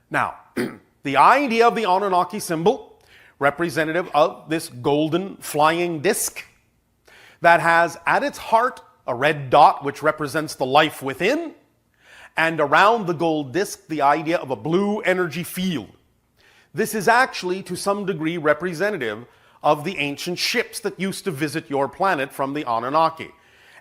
Now, the idea of the Anunnaki symbol, representative of this golden flying disc that has at its heart a red dot which represents the life within, and around the gold disc the idea of a blue energy field. This is actually to some degree representative of the ancient ships that used to visit your planet from the Anunnaki,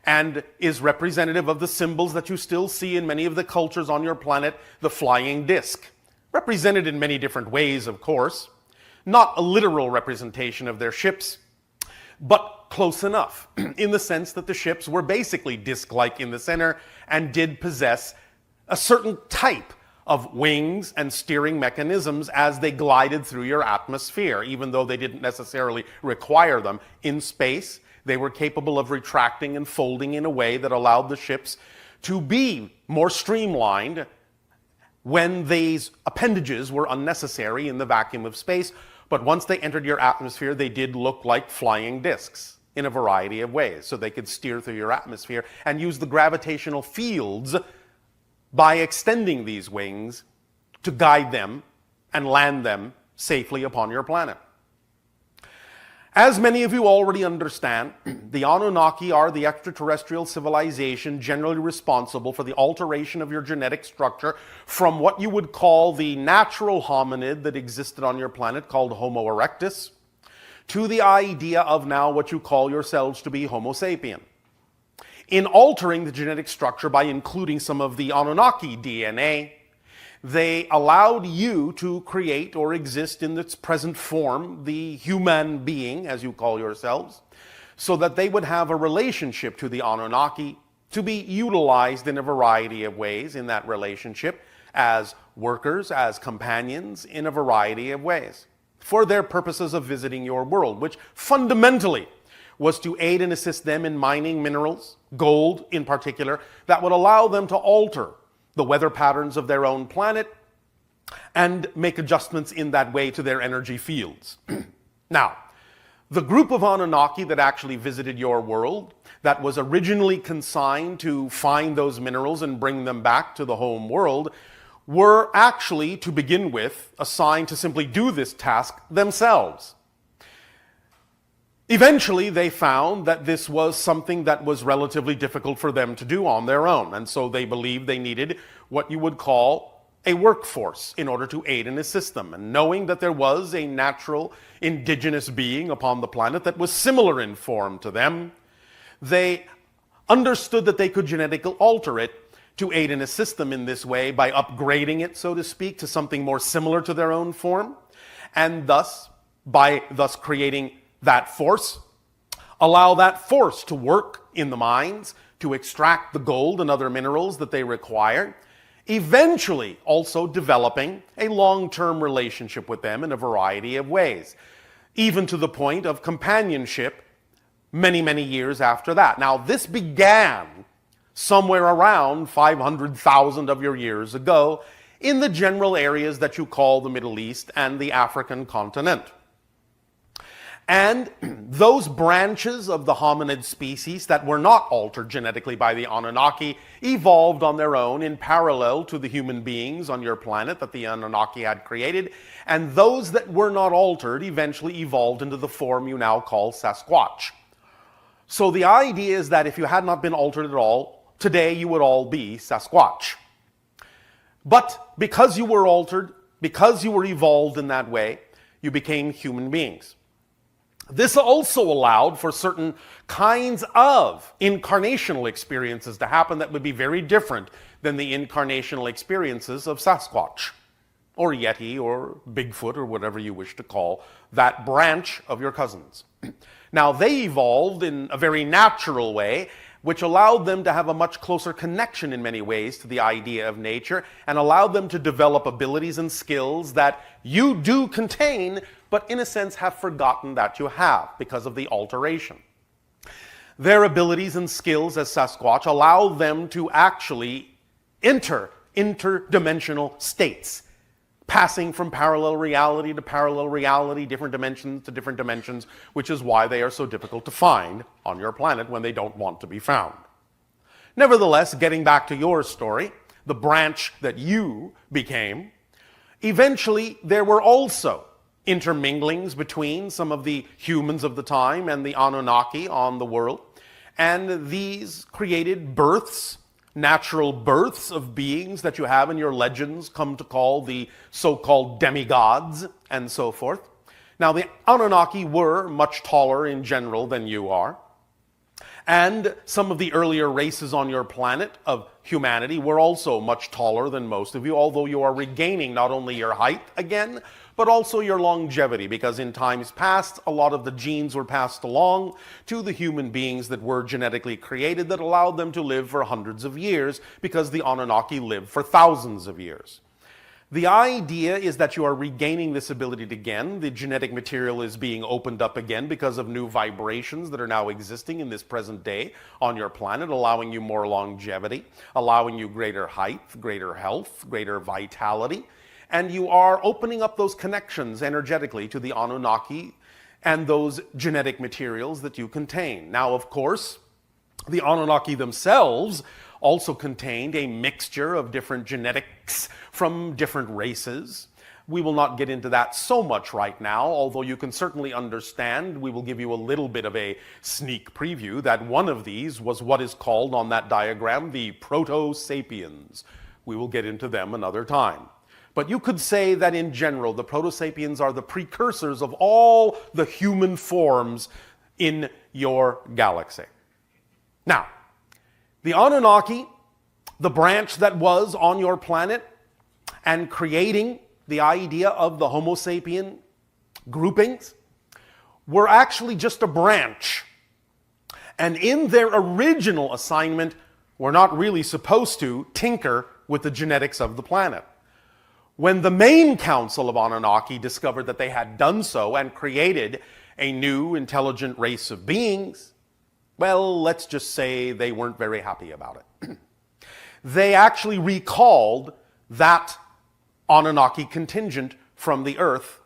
and is representative of the symbols that you still see in many of the cultures on your planet, the flying disc. Represented in many different ways, of course. Not a literal representation of their ships, but close enough, in the sense that the ships were basically disc-like in the center and did possess a certain type of wings and steering mechanisms as they glided through your atmosphere, even though they didn't necessarily require them. In space, they were capable of retracting and folding in a way that allowed the ships to be more streamlined when these appendages were unnecessary in the vacuum of space. But once they entered your atmosphere, they did look like flying discs in a variety of ways. So they could steer through your atmosphere and use the gravitational fields by extending these wings to guide them and land them safely upon your planet. As many of you already understand, the Anunnaki are the extraterrestrial civilization generally responsible for the alteration of your genetic structure from what you would call the natural hominid that existed on your planet called Homo erectus to the idea of now what you call yourselves to be Homo sapien. In altering the genetic structure by including some of the Anunnaki DNA, they allowed you to create or exist in its present form, the human being, as you call yourselves, so that they would have a relationship to the Anunnaki to be utilized in a variety of ways in that relationship as workers, as companions, in a variety of ways, for their purposes of visiting your world, which fundamentally was to aid and assist them in mining minerals, gold in particular, that would allow them to alter the weather patterns of their own planet and make adjustments in that way to their energy fields. Now, the group of Anunnaki that actually visited your world, that was originally consigned to find those minerals and bring them back to the home world, were actually, to begin with, assigned to simply do this task themselves. Eventually, they found that this was something that was relatively difficult for them to do on their own, and so they believed they needed what you would call a workforce in order to aid and assist them. And knowing that there was a natural indigenous being upon the planet that was similar in form to them, they understood that they could genetically alter it to aid and assist them in this way by upgrading it, so to speak, to something more similar to their own form, and thus, by thus creating that force, allow that force to work in the mines to extract the gold and other minerals that they require, eventually also developing a long-term relationship with them in a variety of ways, even to the point of companionship many, many years after that. Now, this began somewhere around 500,000 of your years ago in the general areas that you call the Middle East and the African continent. And those branches of the hominid species that were not altered genetically by the Anunnaki evolved on their own in parallel to the human beings on your planet that the Anunnaki had created. And those that were not altered eventually evolved into the form you now call Sasquatch. So the idea is that if you had not been altered at all, today you would all be Sasquatch. But because you were altered, because you were evolved in that way, you became human beings. This also allowed for certain kinds of incarnational experiences to happen that would be very different than the incarnational experiences of Sasquatch, or Yeti, or Bigfoot, or whatever you wish to call that branch of your cousins. Now, they evolved in a very natural way, which allowed them to have a much closer connection in many ways to the idea of nature, and allowed them to develop abilities and skills that you do contain, but in a sense have forgotten that you have because of the alteration. Their abilities and skills as Sasquatch allow them to actually enter interdimensional states, passing from parallel reality to parallel reality, different dimensions to different dimensions, which is why they are so difficult to find on your planet when they don't want to be found. Nevertheless, getting back to your story, the branch that you became Eventually, there were also interminglings between some of the humans of the time and the Anunnaki on the world. And these created births, natural births of beings that you have in your legends come to call the so-called demigods and so forth. Now, the Anunnaki were much taller in general than you are. And some of the earlier races on your planet of humanity were also much taller than most of you, although you are regaining not only your height again, but also your longevity, because in times past, a lot of the genes were passed along to the human beings that were genetically created that allowed them to live for hundreds of years, because the Anunnaki lived for thousands of years. The idea is that you are regaining this ability again. The genetic material is being opened up again because of new vibrations that are now existing in this present day on your planet, allowing you more longevity, allowing you greater height, greater health, greater vitality. And you are opening up those connections energetically to the Anunnaki and those genetic materials that you contain. Now, of course, the Anunnaki themselves also contained a mixture of different genetics from different races. We will not get into that so much right now, although you can certainly understand, we will give you a little bit of a sneak preview, that one of these was what is called on that diagram the Proto-Sapiens. We will get into them another time. But you could say that in general, the Proto-Sapiens are the precursors of all the human forms in your galaxy. Now, the Anunnaki, the branch that was on your planet and creating the idea of the Homo sapien groupings, were actually just a branch. And in their original assignment, were not really supposed to tinker with the genetics of the planet. When the main council of Anunnaki discovered that they had done so and created a new intelligent race of beings, well, let's just say they weren't very happy about it. They actually recalled that Anunnaki contingent from the Earth,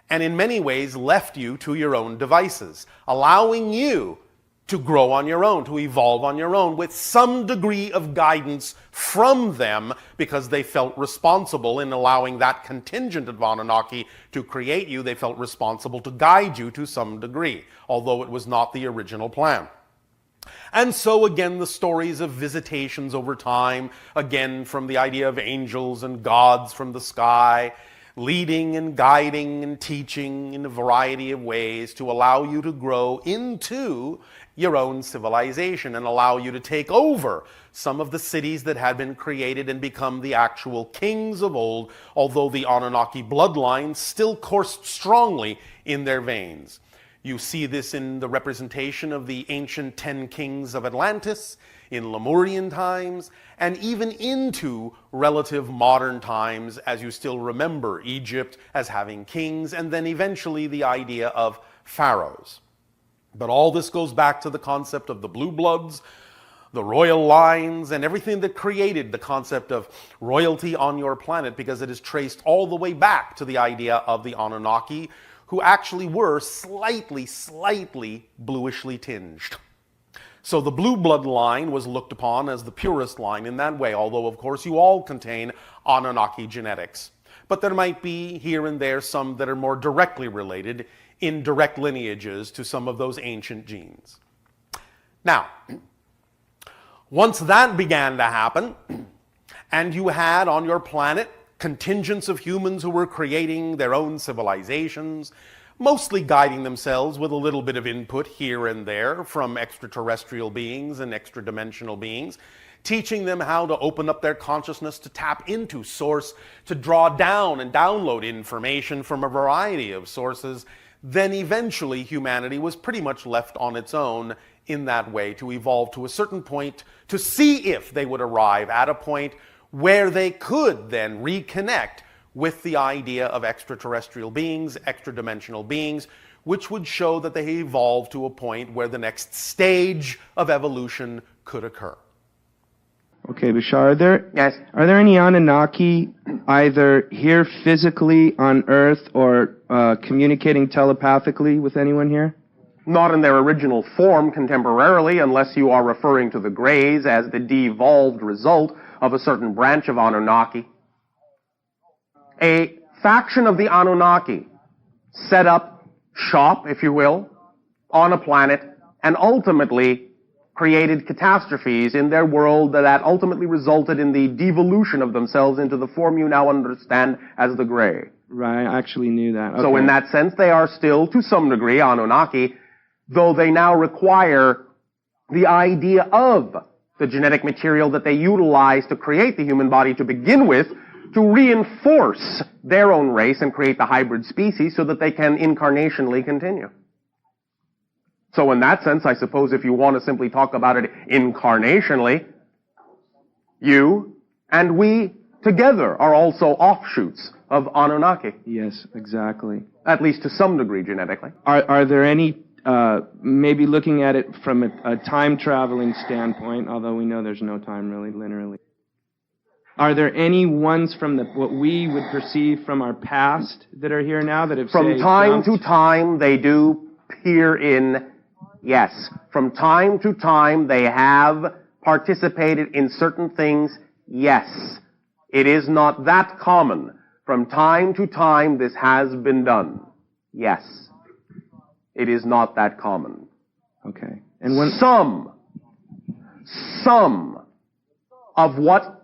and in many ways left you to your own devices, allowing you to grow on your own, to evolve on your own, with some degree of guidance from them, because they felt responsible in allowing that contingent of Anunnaki to create you. They felt responsible to guide you to some degree, although it was not the original plan. And so again, the stories of visitations over time, again from the idea of angels and gods from the sky, leading and guiding and teaching in a variety of ways to allow you to grow into your own civilization and allow you to take over some of the cities that had been created and become the actual kings of old, although the Anunnaki bloodlines still coursed strongly in their veins. You see this in the representation of the ancient 10 kings of Atlantis, in Lemurian times, and even into relative modern times, as you still remember Egypt as having kings, and then eventually the idea of pharaohs. But all this goes back to the concept of the blue bloods, the royal lines, and everything that created the concept of royalty on your planet, because it is traced all the way back to the idea of the Anunnaki, who actually were slightly bluishly tinged. So the blue blood line was looked upon as the purest line in that way, although of course you all contain Anunnaki genetics. But there might be here and there some that are more directly related in direct lineages to some of those ancient genes. Now, once that began to happen, and you had on your planet contingents of humans who were creating their own civilizations, mostly guiding themselves with a little bit of input here and there from extraterrestrial beings and extra-dimensional beings, teaching them how to open up their consciousness to tap into source, to draw down and download information from a variety of sources. Then eventually humanity was pretty much left on its own in that way to evolve to a certain point to see if they would arrive at a point where they could then reconnect with the idea of extraterrestrial beings, extra-dimensional beings, which would show that they evolved to a point where the next stage of evolution could occur. Okay, Bashar, are there any Anunnaki either here physically on Earth or communicating telepathically with anyone here? Not in their original form contemporarily, unless you are referring to the Greys as the devolved result of a certain branch of Anunnaki. A faction of the Anunnaki set up shop, if you will, on a planet, and ultimately created catastrophes in their world that ultimately resulted in the devolution of themselves into the form you now understand as the Gray. Right, I actually knew that. So in that sense, they are still, to some degree, Anunnaki, though they now require the idea of the genetic material that they utilize to create the human body to begin with, to reinforce their own race and create the hybrid species so that they can incarnationally continue. So in that sense, I suppose if you want to simply talk about it incarnationally, you and we together are also offshoots of Anunnaki. Yes, exactly. At least to some degree genetically. Are there any, maybe looking at it from a time-traveling standpoint, although we know there's no time really linearly, are there any ones from what we would perceive from our past that are here now that have From time to time, they do peer in, yes. From time to time, they have participated in certain things, yes. It is not that common. From time to time, this has been done, yes. It is not that common. Okay. And when some of what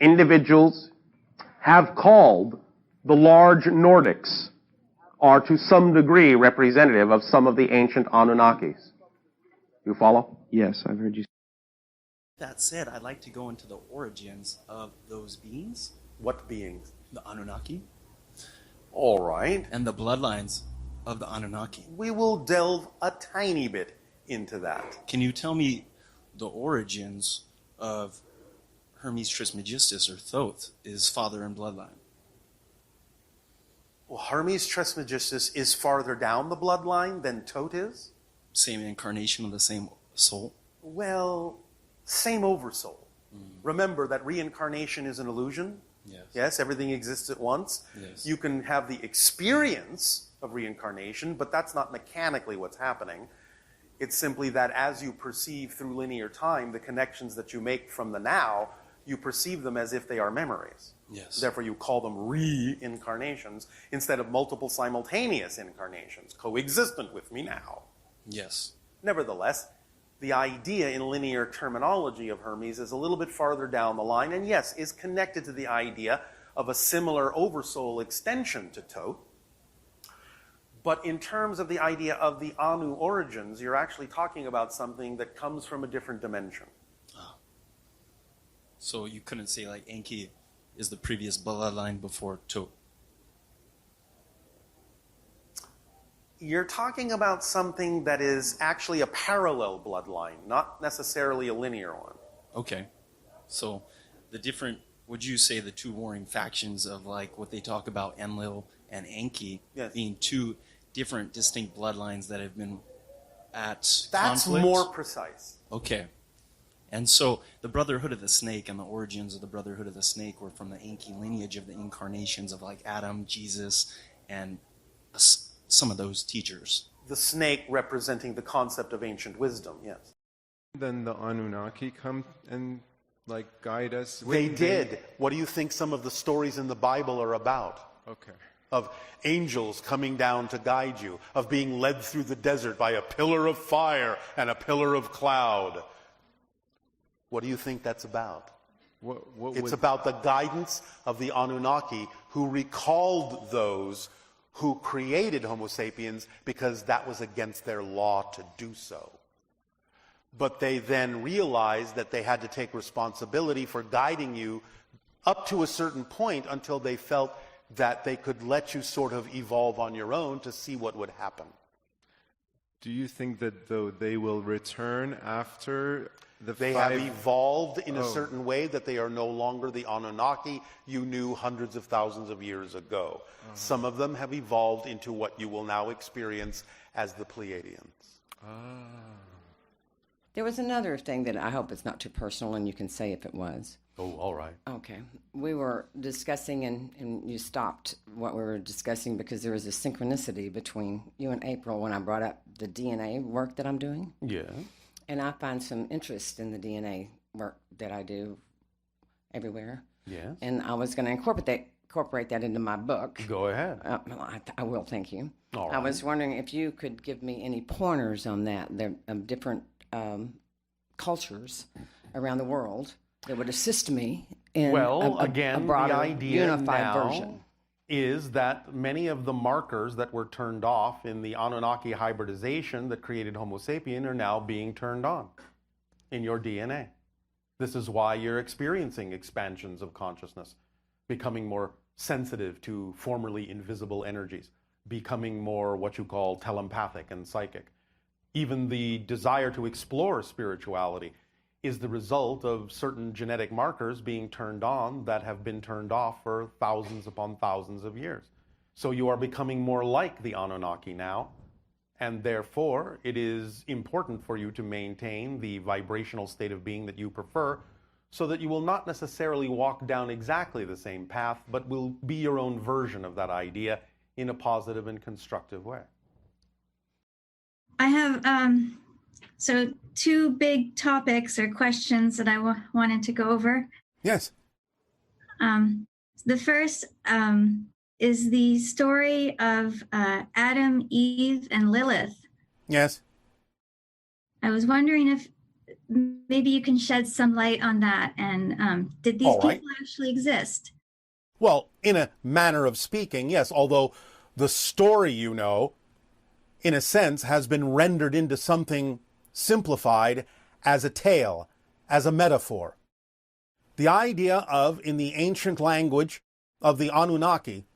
individuals have called the large Nordics are to some degree representative of some of the ancient Anunnakis. You follow? Yes, I've heard you. That said, I'd like to go into the origins of those beings, What beings? the Anunnaki, All right. and the bloodlines of the Anunnaki. We will delve a tiny bit into that. Can you tell me the origins of Hermes Trismegistus, or Thoth, his father and bloodline? Well, Hermes Trismegistus is farther down the bloodline than Thoth is? Same incarnation of the same soul? Well, same oversoul. Remember that reincarnation is an illusion. Yes. Yes, everything exists at once. Yes. You can have the experience of reincarnation, but that's not mechanically what's happening. It's simply that as you perceive through linear time the connections that you make from the now, you perceive them as if they are memories. Yes. Therefore, you call them reincarnations instead of multiple simultaneous incarnations, coexistent with me now. Yes. Nevertheless, the idea in linear terminology of Hermes is a little bit farther down the line, and yes, is connected to the idea of a similar oversoul extension to Thoth. But in terms of the idea of the Anu origins, you're actually talking about something that comes from a different dimension. So you couldn't say like Enki is the previous bloodline before Thoth. You're talking about something that is actually a parallel bloodline, not necessarily a linear one. Okay. So the different, would you say the two warring factions of like what they talk about Enlil and Enki Yes. being two different distinct bloodlines that have been at That's conflict? more precise. Okay. And so the Brotherhood of the Snake and the origins of the Brotherhood of the Snake were from the Enki lineage of the incarnations of like Adam, Jesus, and some of those teachers. The snake representing the concept of ancient wisdom, yes. Then the Anunnaki come and like guide us. They did. What do you think some of the stories in the Bible are about? Okay. Of angels coming down to guide you, of being led through the desert by a pillar of fire and a pillar of cloud. What do you think that's about? It's about the guidance of the Anunnaki who recalled those who created Homo sapiens because that was against their law to do so. But they then realized that they had to take responsibility for guiding you up to a certain point until they felt that they could let you sort of evolve on your own to see what would happen. Do you think that though they will return after They have evolved in a certain way that they are no longer the Anunnaki you knew hundreds of thousands of years ago. Some of them have evolved into what you will now experience as the Pleiadians. There was another thing that I hope it's not too personal and you can say if it was. Oh, all right. Okay. We were discussing, and you stopped what we were discussing because there was a synchronicity between you and April when I brought up the DNA work that I'm doing. Yeah. And I find some interest in the DNA work that I do everywhere. Yes. And I was going to incorporate that into my book. Go ahead. I will, thank you. All I was wondering if you could give me any pointers on that. There are different cultures around the world that would assist me in Well, a again, broader, the idea unified now version. is that many of the markers that were turned off in the Anunnaki hybridization that created Homo sapien are now being turned on in your DNA. This is why you're experiencing expansions of consciousness, becoming more sensitive to formerly invisible energies, becoming more what you call telepathic and psychic. Even the desire to explore spirituality is the result of certain genetic markers being turned on that have been turned off for thousands upon thousands of years. So you are becoming more like the Anunnaki now, and therefore it is important for you to maintain the vibrational state of being that you prefer, so that you will not necessarily walk down exactly the same path, but will be your own version of that idea in a positive and constructive way. I have so two big topics or questions that I wanted to go over. Yes. The first is the story of Adam, Eve, and Lilith. Yes. I was wondering if maybe you can shed some light on that, and did these people actually exist? Well, in a manner of speaking, yes, although the story, you know, in a sense, has been rendered into something simplified as a tale, as a metaphor. The idea of, in the ancient language of the Anunnaki,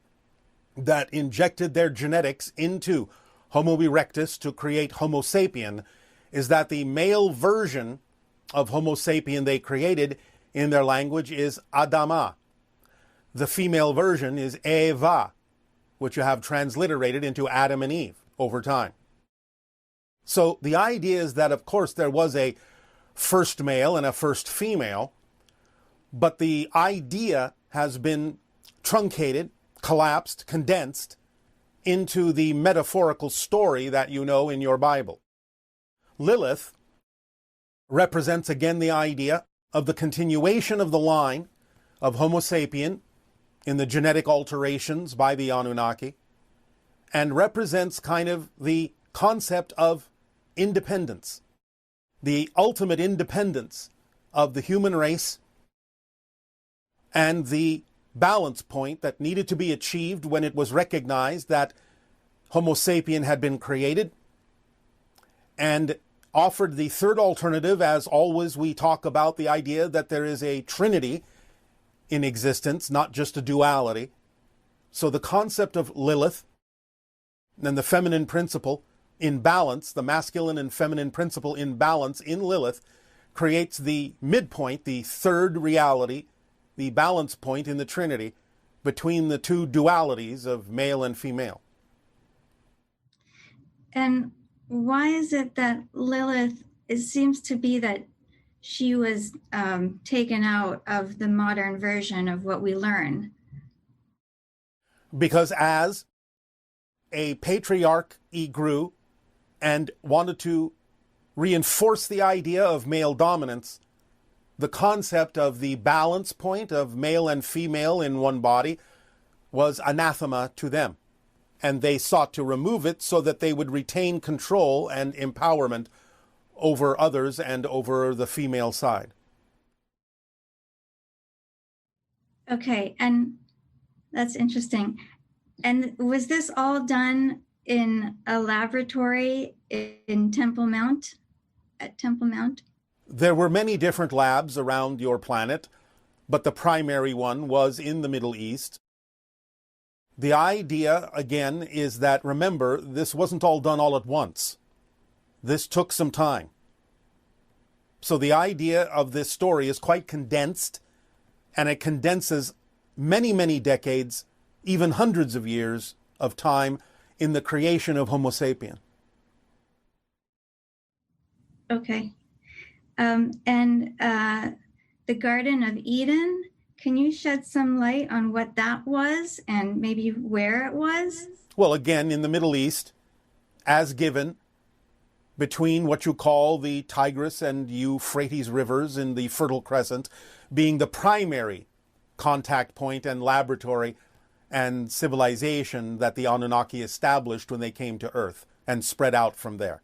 that injected their genetics into Homo erectus to create Homo sapien, is that the male version of Homo sapien they created in their language is Adama. The female version is Eva, which you have transliterated into Adam and Eve over time. So the idea is that, of course, there was a first male and a first female, but the idea has been truncated, collapsed, condensed into the metaphorical story that you know in your Bible. Lilith represents again the idea of the continuation of the line of Homo sapien in the genetic alterations by the Anunnaki, and represents kind of the concept of independence, the ultimate independence of the human race, and the balance point that needed to be achieved when it was recognized that Homo sapien had been created, and offered the third alternative. As always, we talk about the idea that there is a trinity in existence, not just a duality. So the concept of Lilith and the feminine principle in balance, the masculine and feminine principle in balance in Lilith, creates the midpoint, the third reality, the balance point in the Trinity between the two dualities of male and female. And why is it that Lilith, it seems to be that she was taken out of the modern version of what we learn? Because as a patriarch, he grew and wanted to reinforce the idea of male dominance, the concept of the balance point of male and female in one body was anathema to them. And they sought to remove it so that they would retain control and empowerment over others and over the female side. Okay, and that's interesting. And was this all done in a laboratory in Temple Mount, at Temple Mount? There were many different labs around your planet, but the primary one was in the Middle East. The idea, again, is that, remember, this wasn't all done all at once. This took some time. So the idea of this story is quite condensed, and it condenses many, many decades, even hundreds of years of time in the creation of Homo sapien. Okay. The Garden of Eden, can you shed some light on what that was and maybe where it was? Well, again, in the Middle East, as given, between what you call the Tigris and Euphrates rivers in the Fertile Crescent, being the primary contact point and laboratory and civilization that the Anunnaki established when they came to Earth and spread out from there.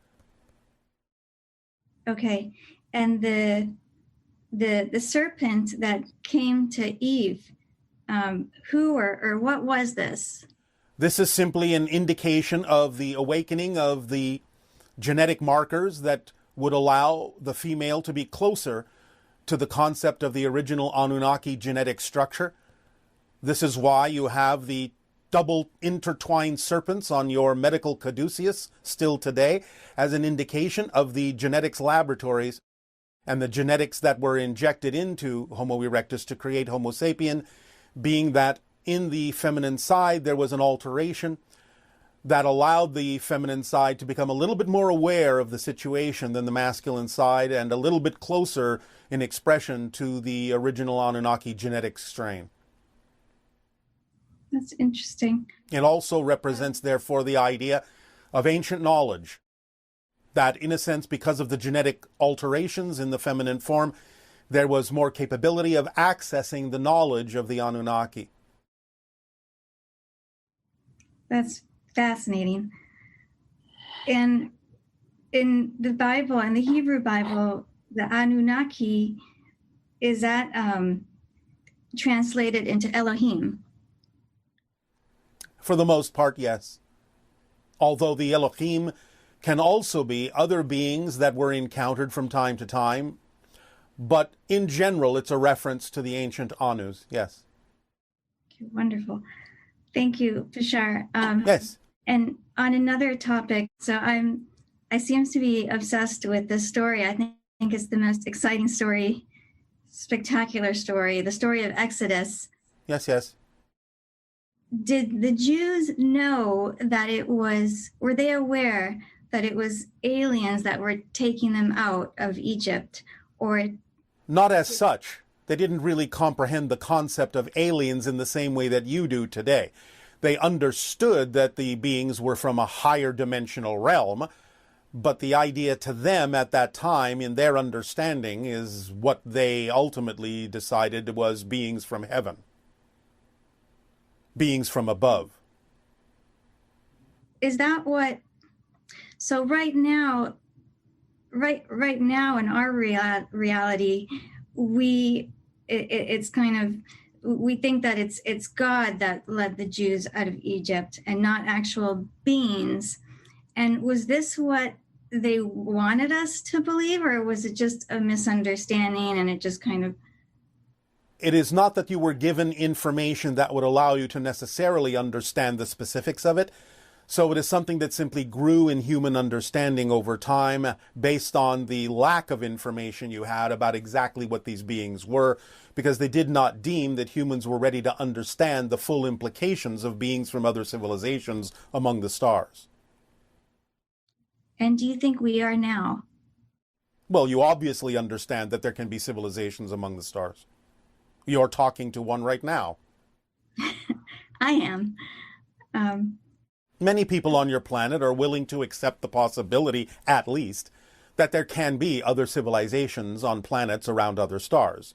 Okay. And the serpent that came to Eve, who or what was this? This is simply an indication of the awakening of the genetic markers that would allow the female to be closer to the concept of the original Anunnaki genetic structure. This is why you have the double intertwined serpents on your medical caduceus still today, as an indication of the genetics laboratories and the genetics that were injected into Homo erectus to create Homo sapien, being that in the feminine side there was an alteration that allowed the feminine side to become a little bit more aware of the situation than the masculine side, and a little bit closer in expression to the original Anunnaki genetic strain. That's interesting. It also represents, therefore, the idea of ancient knowledge, that in a sense, because of the genetic alterations in the feminine form, there was more capability of accessing the knowledge of the Anunnaki. That's fascinating. And in the Bible, in the Hebrew Bible, the Anunnaki, is that translated into Elohim? For the most part, yes. Although the Elohim can also be other beings that were encountered from time to time. But in general, it's a reference to the ancient Anus, yes. Okay, wonderful. Thank you, Bashar. Yes. And on another topic, so I seem to be obsessed with this story. I think it's the most exciting story, spectacular story, the story of Exodus. Yes, yes. Did the Jews know that were they aware that it was aliens that were taking them out of Egypt? Or not as such. They didn't really comprehend the concept of aliens in the same way that you do today. They understood that the beings were from a higher dimensional realm, but the idea to them at that time, in their understanding, is what they ultimately decided was beings from heaven. Beings from above. Is that what? So right now in our reality, it's kind of, we think that it's God that led the Jews out of Egypt and not actual beings. And was this what they wanted us to believe, or was it just a misunderstanding and it just kind of? It is not that you were given information that would allow you to necessarily understand the specifics of it. So it is something that simply grew in human understanding over time based on the lack of information you had about exactly what these beings were, because they did not deem that humans were ready to understand the full implications of beings from other civilizations among the stars. And do you think we are now? Well, you obviously understand that there can be civilizations among the stars. You're talking to one right now. I am. Many people on your planet are willing to accept the possibility, at least, that there can be other civilizations on planets around other stars.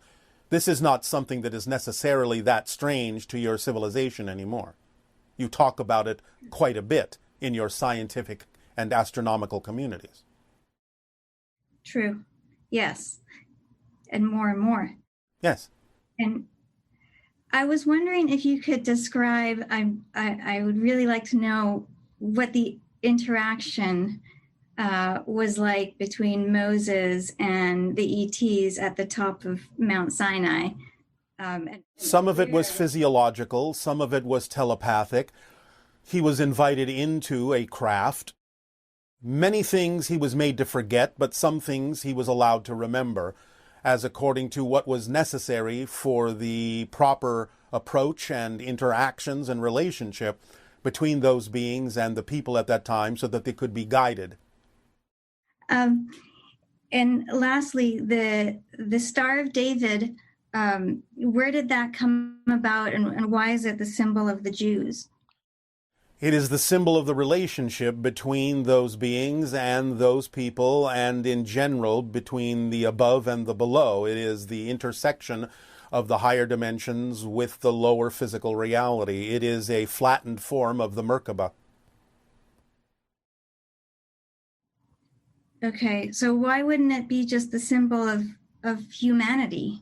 This is not something that is necessarily that strange to your civilization anymore. You talk about it quite a bit in your scientific and astronomical communities. True. Yes. And more. Yes. And I was wondering if you could describe, I would really like to know what the interaction was like between Moses and the ETs at the top of Mount Sinai. Some of it was physiological, some of it was telepathic. He was invited into a craft. Many things he was made to forget, but some things he was allowed to remember, as according to what was necessary for the proper approach and interactions and relationship between those beings and the people at that time, so that they could be guided. And lastly, the Star of David, where did that come about, and why is it the symbol of the Jews? It is the symbol of the relationship between those beings and those people, and in general between the above and the below. It is the intersection of the higher dimensions with the lower physical reality. It is a flattened form of the Merkaba. Okay, so why wouldn't it be just the symbol of humanity?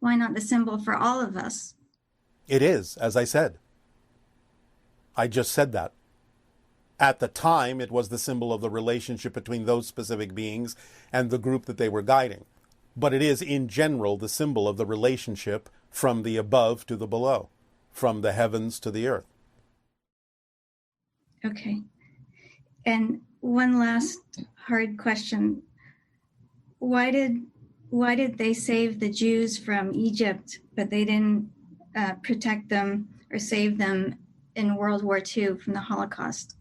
Why not the symbol for all of us? It is, as I said. I just said that. At the time, it was the symbol of the relationship between those specific beings and the group that they were guiding. But it is, in general, the symbol of the relationship from the above to the below, from the heavens to the earth. Okay. And one last hard question. Why did they save the Jews from Egypt, but they didn't protect them or save them in World War II from the Holocaust?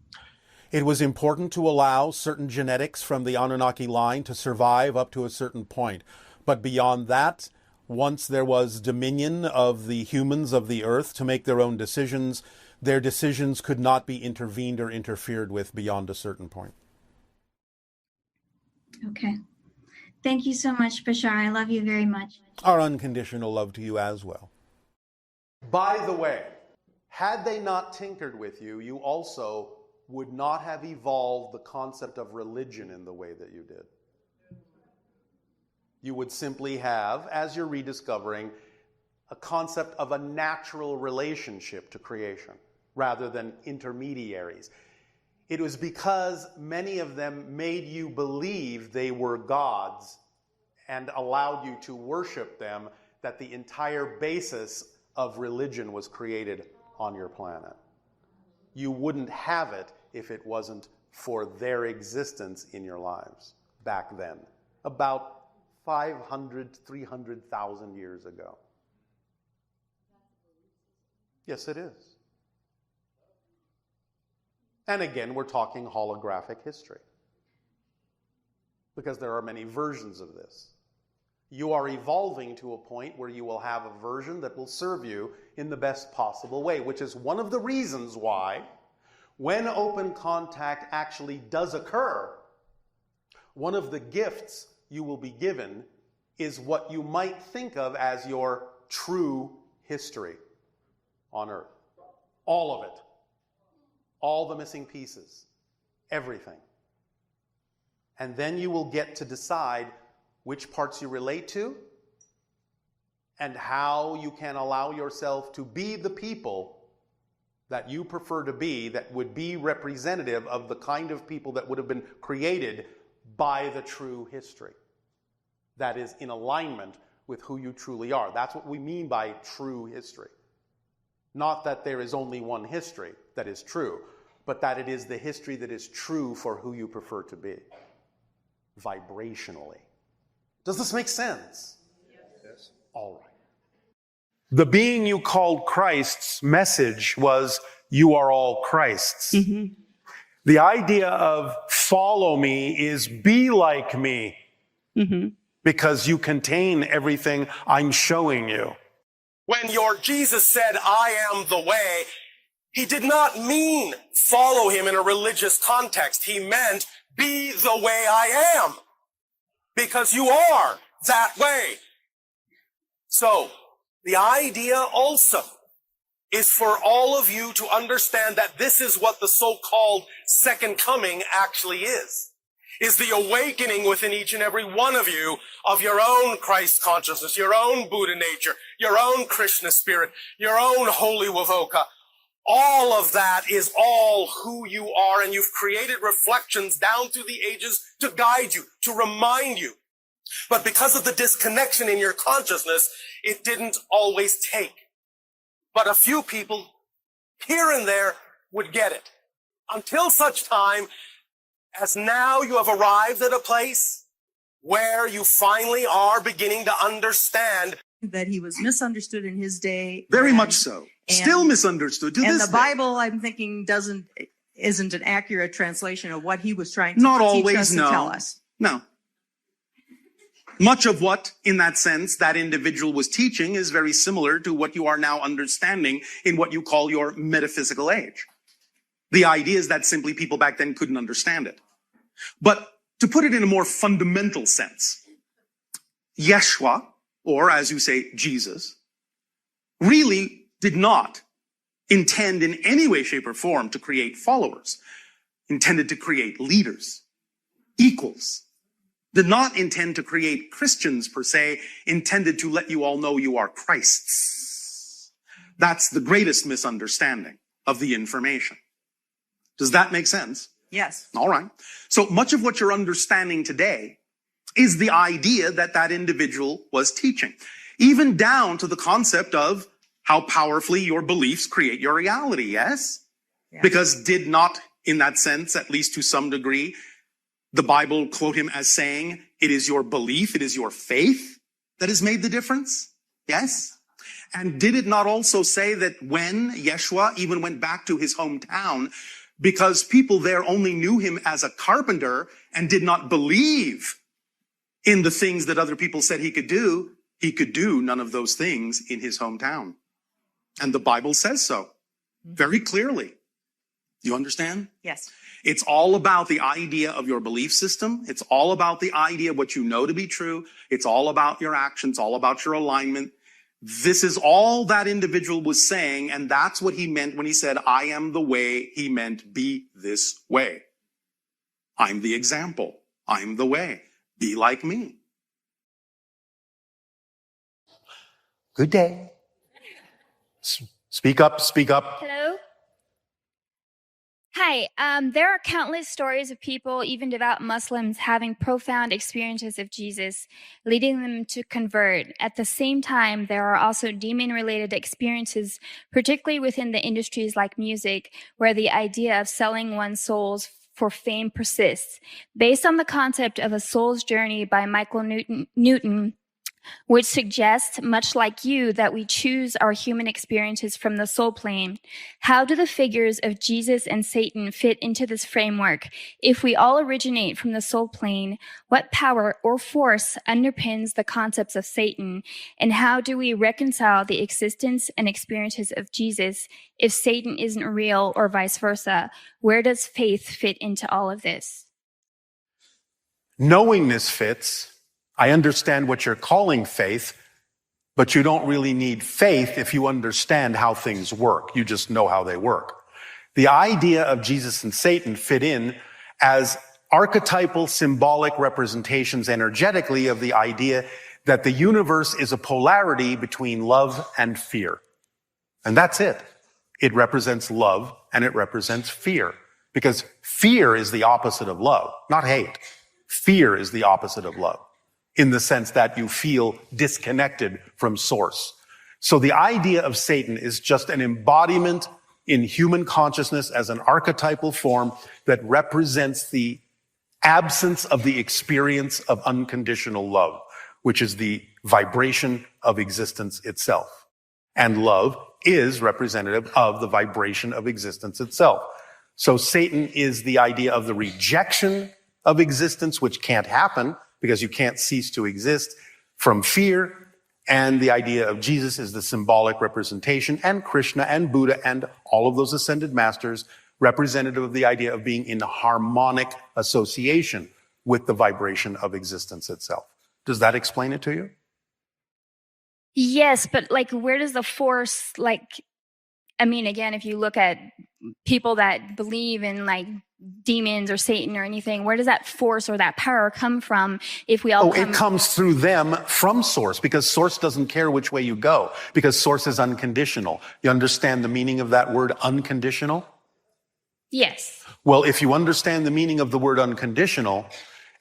It was important to allow certain genetics from the Anunnaki line to survive up to a certain point. But beyond that, once there was dominion of the humans of the earth to make their own decisions, their decisions could not be intervened or interfered with beyond a certain point. Okay. Thank you so much, Bashar. I love you very much. Our unconditional love to you as well. By the way, had they not tinkered with you, you also would not have evolved the concept of religion in the way that you did. You would simply have, as you're rediscovering, a concept of a natural relationship to creation rather than intermediaries. It was because many of them made you believe they were gods and allowed you to worship them that the entire basis of religion was created on your planet. You wouldn't have it if it wasn't for their existence in your lives back then, about 500, 300,000 years ago. Yes, it is. And again, we're talking holographic history, because there are many versions of this. You are evolving to a point where you will have a version that will serve you in the best possible way, which is one of the reasons why, when open contact actually does occur, one of the gifts you will be given is what you might think of as your true history on Earth. All of it. All the missing pieces. Everything. And then you will get to decide which parts you relate to and how you can allow yourself to be the people that you prefer to be, that would be representative of the kind of people that would have been created by the true history. That is in alignment with who you truly are. That's what we mean by true history. Not that there is only one history that is true, but that it is the history that is true for who you prefer to be, vibrationally. Does this make sense? Yes. All right. The being you called Christ's message was, you are all Christ's. Mm-hmm. The idea of follow me is be like me, mm-hmm. because you contain everything I'm showing you. When your Jesus said, I am the way, he did not mean follow him in a religious context. He meant be the way I am, because you are that way. So, the idea also is for all of you to understand that this is what the so-called second coming actually is the awakening within each and every one of you of your own Christ consciousness, your own Buddha nature, your own Krishna spirit, your own holy Wavoka. All of that is all who you are, and you've created reflections down through the ages to guide you, to remind you. But because of the disconnection in your consciousness, it didn't always take. But a few people here and there would get it. Until such time as now you have arrived at a place where you finally are beginning to understand that he was misunderstood in his day. Very much so. Still misunderstood to this day. And the Bible, I'm thinking, isn't an accurate translation of what he was trying to Not teach always, us no. and tell us. No. Much of what, in that sense, that individual was teaching is very similar to what you are now understanding in what you call your metaphysical age. The idea is that simply people back then couldn't understand it. But to put it in a more fundamental sense, Yeshua, or as you say, Jesus, really did not intend in any way, shape, or form to create followers, intended to create leaders, equals, did not intend to create Christians per se, intended to let you all know you are Christ's. That's the greatest misunderstanding of the information. Does that make sense? Yes. All right. So much of what you're understanding today is the idea that that individual was teaching, even down to the concept of how powerfully your beliefs create your reality, yes? Yeah. Because did not, in that sense, at least to some degree, the Bible quote him as saying, it is your belief, it is your faith that has made the difference? Yes? And did it not also say that when Yeshua even went back to his hometown, because people there only knew him as a carpenter and did not believe in the things that other people said he could do none of those things in his hometown. And the Bible says so very clearly. You understand? Yes. It's all about the idea of your belief system. It's all about the idea of what you know to be true. It's all about your actions, all about your alignment. This is all that individual was saying, and that's what he meant when he said, I am the way. He meant, be this way. I'm the example. I'm the way. Be like me. Good day. Speak up, speak up. Hello? Hi. There are countless stories of people, even devout Muslims, having profound experiences of Jesus, leading them to convert. At the same time, there are also demon-related experiences, particularly within the industries like music, where the idea of selling one's souls for fame persists. Based on the concept of a soul's journey by Michael Newton, which suggests, much like you, that we choose our human experiences from the soul plane. How do the figures of Jesus and Satan fit into this framework? If we all originate from the soul plane, what power or force underpins the concepts of Satan? And how do we reconcile the existence and experiences of Jesus if Satan isn't real or vice versa? Where does faith fit into all of this? Knowing this fits. I understand what you're calling faith, but you don't really need faith if you understand how things work. You just know how they work. The idea of Jesus and Satan fit in as archetypal, symbolic representations energetically of the idea that the universe is a polarity between love and fear. And that's it. It represents love and it represents fear, because fear is the opposite of love, not hate. Fear is the opposite of love, in the sense that you feel disconnected from source. So the idea of Satan is just an embodiment in human consciousness as an archetypal form that represents the absence of the experience of unconditional love, which is the vibration of existence itself. And love is representative of the vibration of existence itself. So Satan is the idea of the rejection of existence, which can't happen, because you can't cease to exist from fear. And the idea of Jesus is the symbolic representation, and Krishna and Buddha and all of those ascended masters, representative of the idea of being in harmonic association with the vibration of existence itself. Does that explain it to you? Yes, but where does the force, again, if you look at people that believe in demons or Satan or anything, where does that force or that power come from if we all it comes through them from source, because source doesn't care which way you go, because source is unconditional. You understand the meaning of that word unconditional? Yes. Well, if you understand the meaning of the word unconditional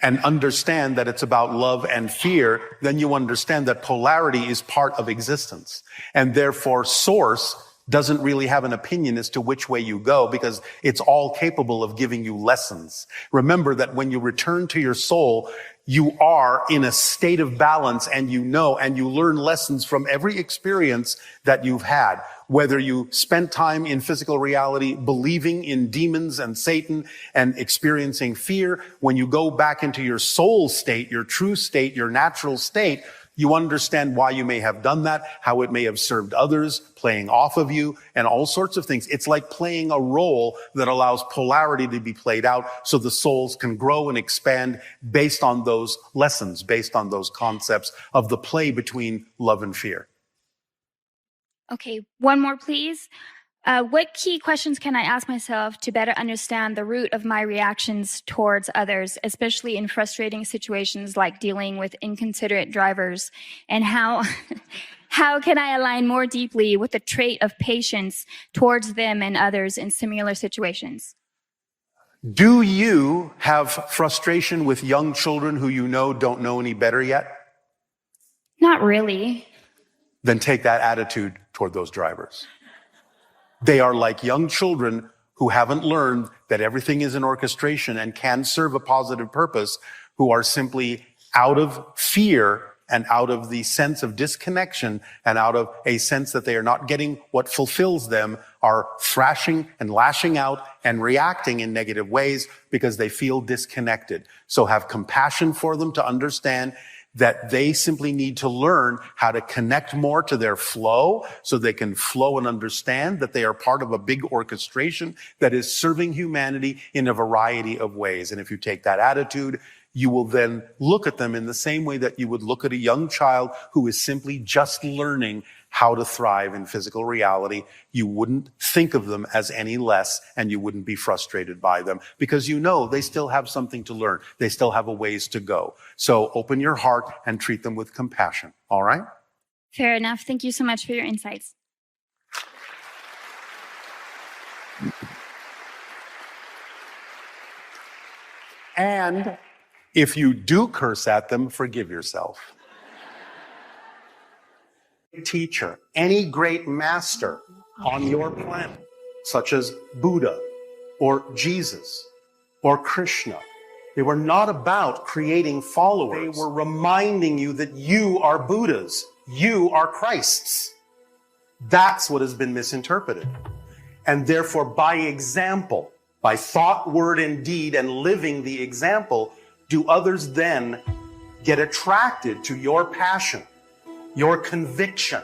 and understand that it's about love and fear, then you understand that polarity is part of existence. And therefore, source doesn't really have an opinion as to which way you go, because it's all capable of giving you lessons. Remember that when you return to your soul, you are in a state of balance, and you know, and you learn lessons from every experience that you've had. Whether you spent time in physical reality believing in demons and Satan and experiencing fear, when you go back into your soul state, your true state, your natural state, You understand why you may have done that, how it may have served others, playing off of you, and all sorts of things. It's like playing a role that allows polarity to be played out so the souls can grow and expand based on those lessons, based on those concepts of the play between love and fear. Okay, one more, please. What key questions can I ask myself to better understand the root of my reactions towards others, especially in frustrating situations like dealing with inconsiderate drivers? And how can I align more deeply with the trait of patience towards them and others in similar situations? Do you have frustration with young children who you know don't know any better yet? Not really. Then take that attitude toward those drivers. They are like young children who haven't learned that everything is an orchestration and can serve a positive purpose, who are simply out of fear and out of the sense of disconnection and out of a sense that they are not getting what fulfills them, are thrashing and lashing out and reacting in negative ways because they feel disconnected. So have compassion for them to understand that they simply need to learn how to connect more to their flow so they can flow and understand that they are part of a big orchestration that is serving humanity in a variety of ways. And if you take that attitude, you will then look at them in the same way that you would look at a young child who is simply just learning how to thrive in physical reality. You wouldn't think of them as any less, and you wouldn't be frustrated by them because you know they still have something to learn. They still have a ways to go. So open your heart and treat them with compassion. All right? Fair enough. Thank you so much for your insights. And if you do curse at them, forgive yourself. Teacher, any great master on your planet, such as Buddha or Jesus or Krishna, they were not about creating followers. They were reminding you that you are Buddhas, you are Christs. That's what has been misinterpreted. And therefore, by example, by thought, word, and deed, and living the example, do others then get attracted to your passion, your conviction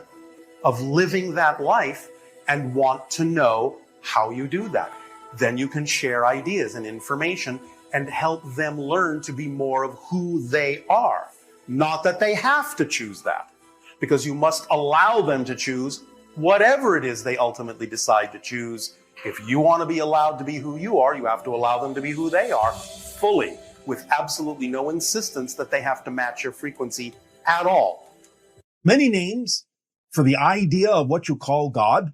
of living that life, and want to know how you do that. Then you can share ideas and information and help them learn to be more of who they are. Not that they have to choose that, because you must allow them to choose whatever it is they ultimately decide to choose. If you want to be allowed to be who you are, you have to allow them to be who they are fully, with absolutely no insistence that they have to match your frequency at all. Many names for the idea of what you call God.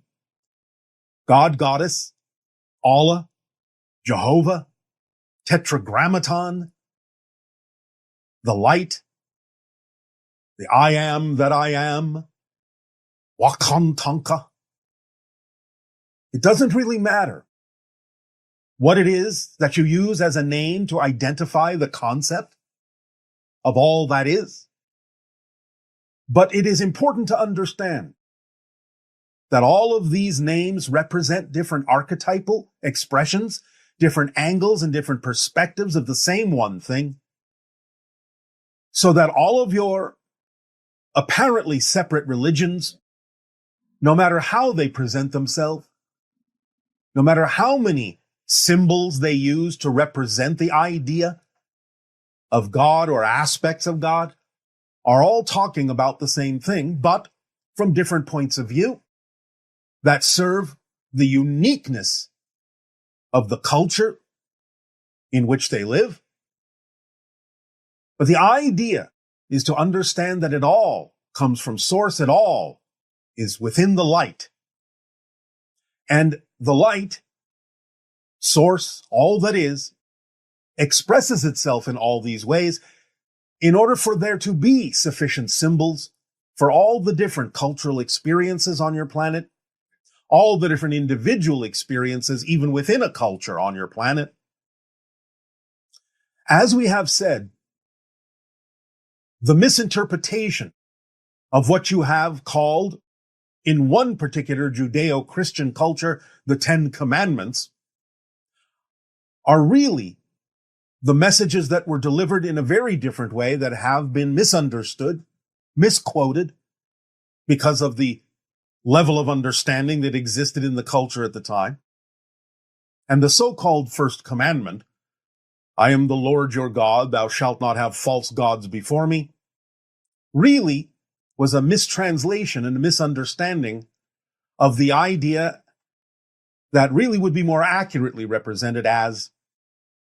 God, Goddess, Allah, Jehovah, Tetragrammaton, the Light, the I Am that I Am, Wakantanka. It doesn't really matter what it is that you use as a name to identify the concept of all that is. But it is important to understand that all of these names represent different archetypal expressions, different angles and different perspectives of the same one thing, so that all of your apparently separate religions, no matter how they present themselves, no matter how many symbols they use to represent the idea of God or aspects of God, are all talking about the same thing, but from different points of view that serve the uniqueness of the culture in which they live. But the idea is to understand that it all comes from source. It all is within the light. And the light, source, all that is, expresses itself in all these ways in order for there to be sufficient symbols for all the different cultural experiences on your planet, all the different individual experiences, even within a culture on your planet. As we have said, the misinterpretation of what you have called, in one particular Judeo-Christian culture, the Ten Commandments, are really the messages that were delivered in a very different way that have been misunderstood, misquoted because of the level of understanding that existed in the culture at the time. And the so-called first commandment, I am the Lord your God, thou shalt not have false gods before me, really was a mistranslation and a misunderstanding of the idea that really would be more accurately represented as,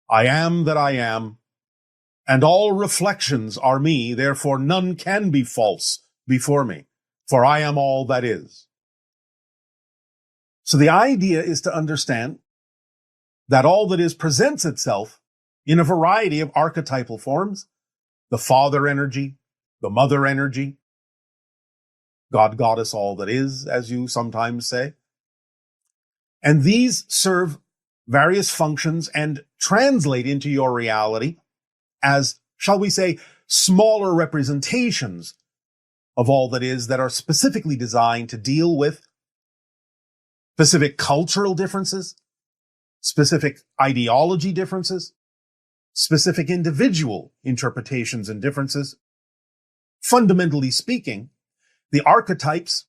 I am that I am, and all reflections are me, therefore none can be false before me, for I am all that is. So the idea is to understand that all that is presents itself in a variety of archetypal forms, the father energy, the mother energy, God, goddess, all that is, as you sometimes say. And these serve various functions and translate into your reality as, shall we say, smaller representations of all that is that are specifically designed to deal with specific cultural differences, specific ideology differences, specific individual interpretations and differences. Fundamentally speaking, the archetypes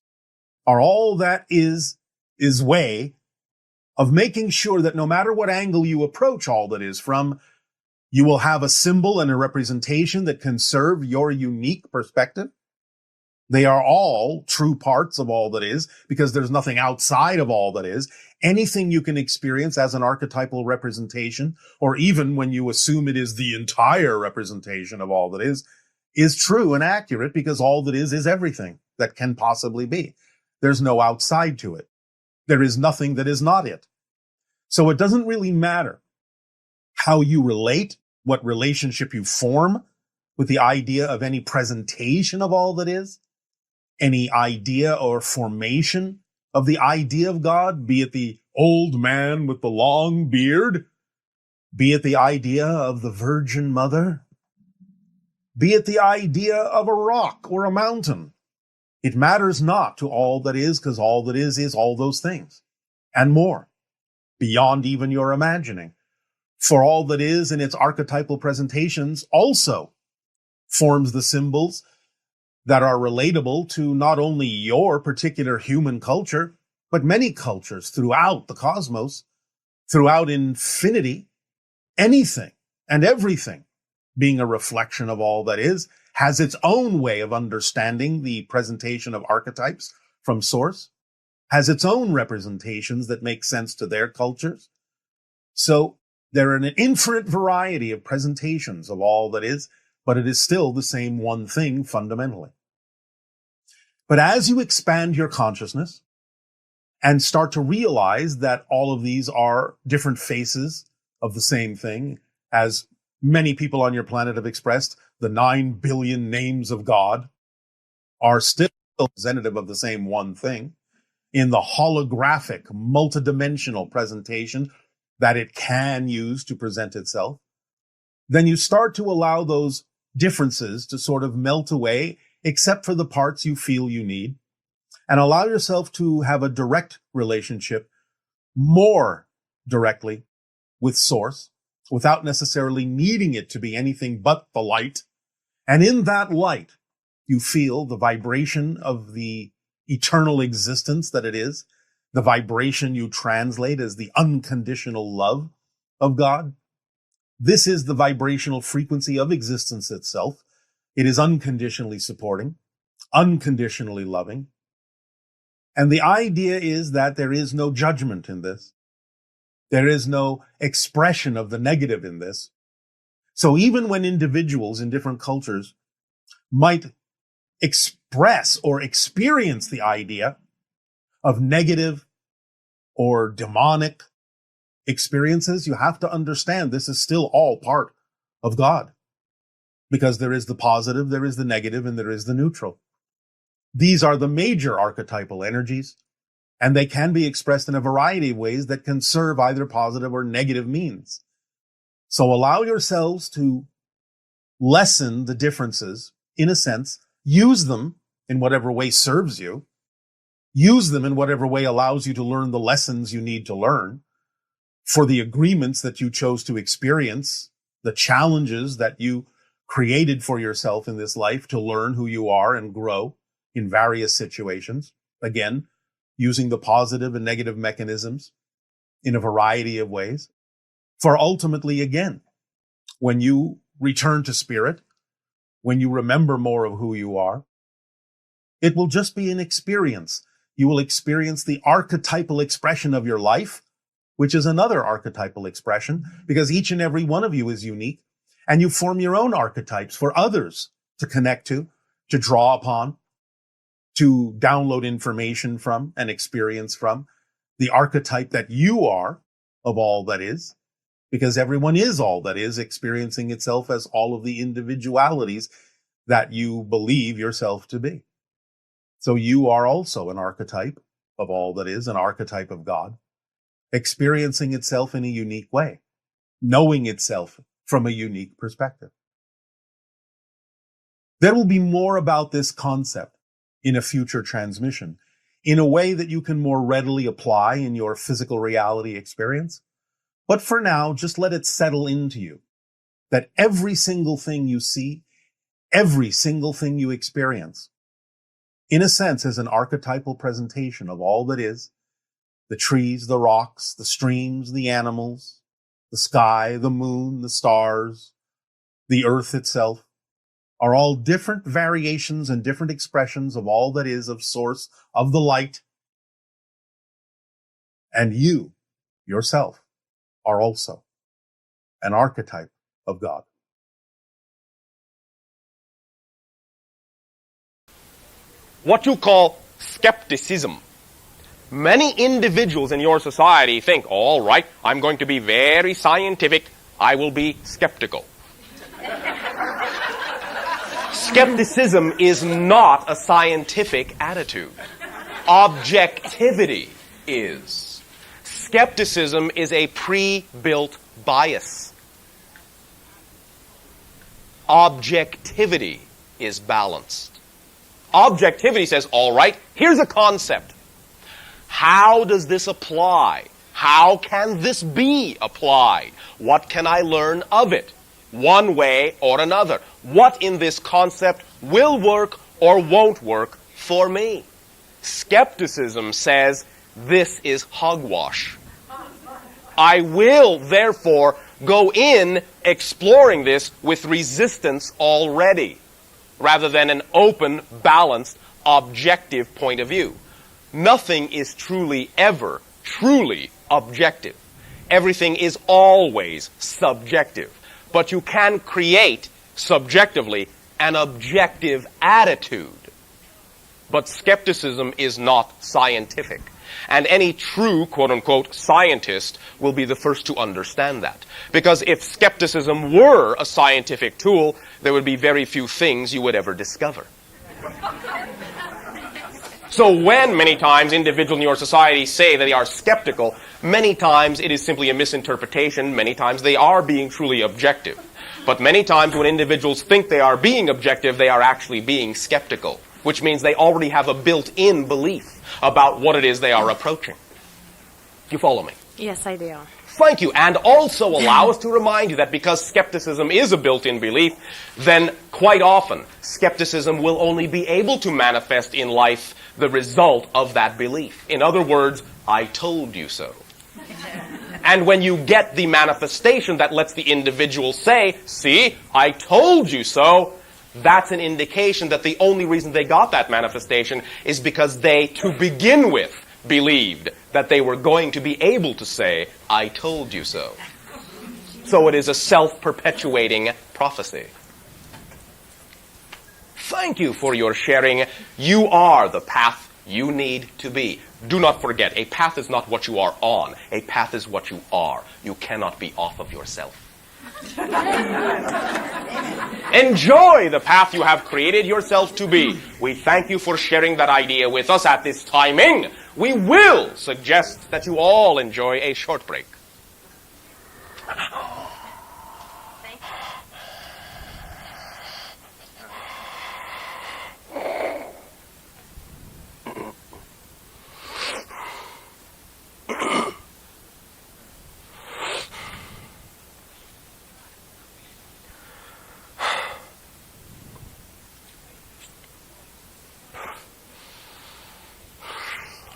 are all that is way of making sure that no matter what angle you approach all that is from, you will have a symbol and a representation that can serve your unique perspective. They are all true parts of all that is, because there's nothing outside of all that is. Anything you can experience as an archetypal representation, or even when you assume it is the entire representation of all that is true and accurate, because all that is everything that can possibly be. There's no outside to it. There is nothing that is not it. So it doesn't really matter how you relate, what relationship you form with the idea of any presentation of all that is, any idea or formation of the idea of God, be it the old man with the long beard, be it the idea of the Virgin Mother, be it the idea of a rock or a mountain. It matters not to all that is, because all that is all those things and more, beyond even your imagining. For all that is in its archetypal presentations also forms the symbols that are relatable to not only your particular human culture, but many cultures throughout the cosmos, throughout infinity. Anything and everything being a reflection of all that is has its own way of understanding the presentation of archetypes from source, has its own representations that make sense to their cultures. So there are an infinite variety of presentations of all that is, but it is still the same one thing fundamentally. But as you expand your consciousness and start to realize that all of these are different faces of the same thing, as many people on your planet have expressed, the 9 billion names of God are still representative of the same one thing in the holographic, multidimensional presentation that it can use to present itself, then you start to allow those differences to sort of melt away, except for the parts you feel you need, and allow yourself to have a direct relationship, more directly, with Source, without necessarily needing it to be anything but the light. And in that light, you feel the vibration of the eternal existence that it is, the vibration you translate as the unconditional love of God. This is the vibrational frequency of existence itself. It is unconditionally supporting, unconditionally loving. And the idea is that there is no judgment in this. There is no expression of the negative in this. So even when individuals in different cultures might express or experience the idea of negative or demonic experiences, you have to understand this is still all part of God, because there is the positive, there is the negative, and there is the neutral. These are the major archetypal energies, and they can be expressed in a variety of ways that can serve either positive or negative means. So allow yourselves to lessen the differences, in a sense, use them in whatever way serves you, use them in whatever way allows you to learn the lessons you need to learn for the agreements that you chose to experience, the challenges that you created for yourself in this life to learn who you are and grow in various situations. Again, using the positive and negative mechanisms in a variety of ways. For ultimately, again, when you return to spirit, when you remember more of who you are, it will just be an experience. You will experience the archetypal expression of your life, which is another archetypal expression, because each and every one of you is unique, and you form your own archetypes for others to connect to draw upon, to download information from and experience from. The archetype that you are of all that is, because everyone is all that is, experiencing itself as all of the individualities that you believe yourself to be. So you are also an archetype of all that is, an archetype of God, experiencing itself in a unique way, knowing itself from a unique perspective. There will be more about this concept in a future transmission, in a way that you can more readily apply in your physical reality experience. But for now, just let it settle into you that every single thing you see, every single thing you experience, in a sense, is an archetypal presentation of all that is: the trees, the rocks, the streams, the animals, the sky, the moon, the stars, the earth itself, are all different variations and different expressions of all that is of source, of the light. And you, yourself, are also an archetype of God. What you call skepticism. Many individuals in your society think, all right, I'm going to be very scientific, I will be skeptical. Skepticism is not a scientific attitude. Objectivity is. Skepticism is a pre-built bias. Objectivity is balanced. Objectivity says, all right, here's a concept. How does this apply? How can this be applied? What can I learn of it? One way or another. What in this concept will work or won't work for me? Skepticism says, this is hogwash. I will, therefore, go in exploring this with resistance already, rather than an open, balanced, objective point of view. Nothing is truly ever truly objective. Everything is always subjective. But you can create, subjectively, an objective attitude. But skepticism is not scientific. And any true, quote-unquote, scientist will be the first to understand that. Because if skepticism were a scientific tool, there would be very few things you would ever discover. So when, many times, individuals in your society say that they are skeptical, many times it is simply a misinterpretation. Many times they are being truly objective. But many times when individuals think they are being objective, they are actually being skeptical, which means they already have a built-in belief about what it is they are approaching. You follow me? Yes, I do. Thank you. And also allow us to remind you that because skepticism is a built-in belief, then quite often skepticism will only be able to manifest in life the result of that belief. In other words, I told you so. And when you get the manifestation that lets the individual say, see, I told you so, that's an indication that the only reason they got that manifestation is because they, to begin with, believed that they were going to be able to say, I told you so. So it is a self-perpetuating prophecy. Thank you for your sharing. You are the path you need to be. Do not forget, a path is not what you are on. A path is what you are. You cannot be off of yourself. Enjoy the path you have created yourself to be. We thank you for sharing that idea with us at this timing. We will suggest that you all enjoy a short break.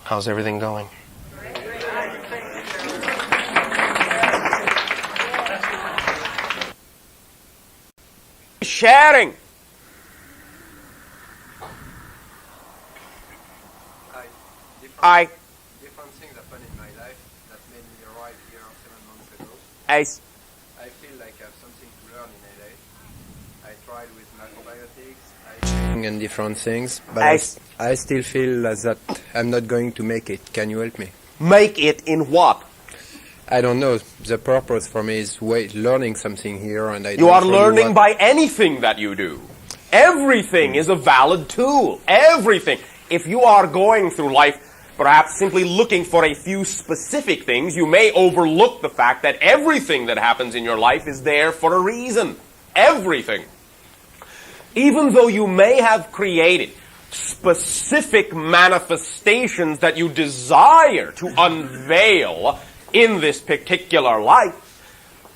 How's everything going? Sharing. Different things happened in my life that made me arrive here 7 months ago. I feel like I have something to learn in LA. I tried with macrobiotics and different things, but I still feel that I'm not going to make it. Can you help me? Make it in what? I don't know. The purpose for me is learning something here, and You are learning by anything that you do. Everything is a valid tool. Everything. If you are going through life perhaps simply looking for a few specific things, you may overlook the fact that everything that happens in your life is there for a reason. Everything. Even though you may have created specific manifestations that you desire to unveil in this particular life,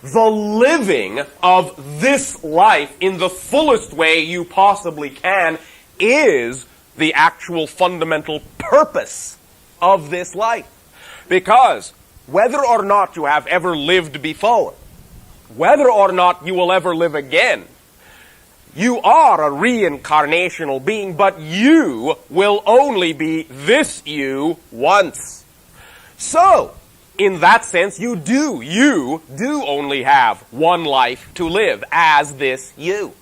the living of this life in the fullest way you possibly can is the actual fundamental purpose of this life. Because whether or not you have ever lived before, whether or not you will ever live again, you are a reincarnational being, but you will only be this you once. So, in that sense, you do only have one life to live as this you.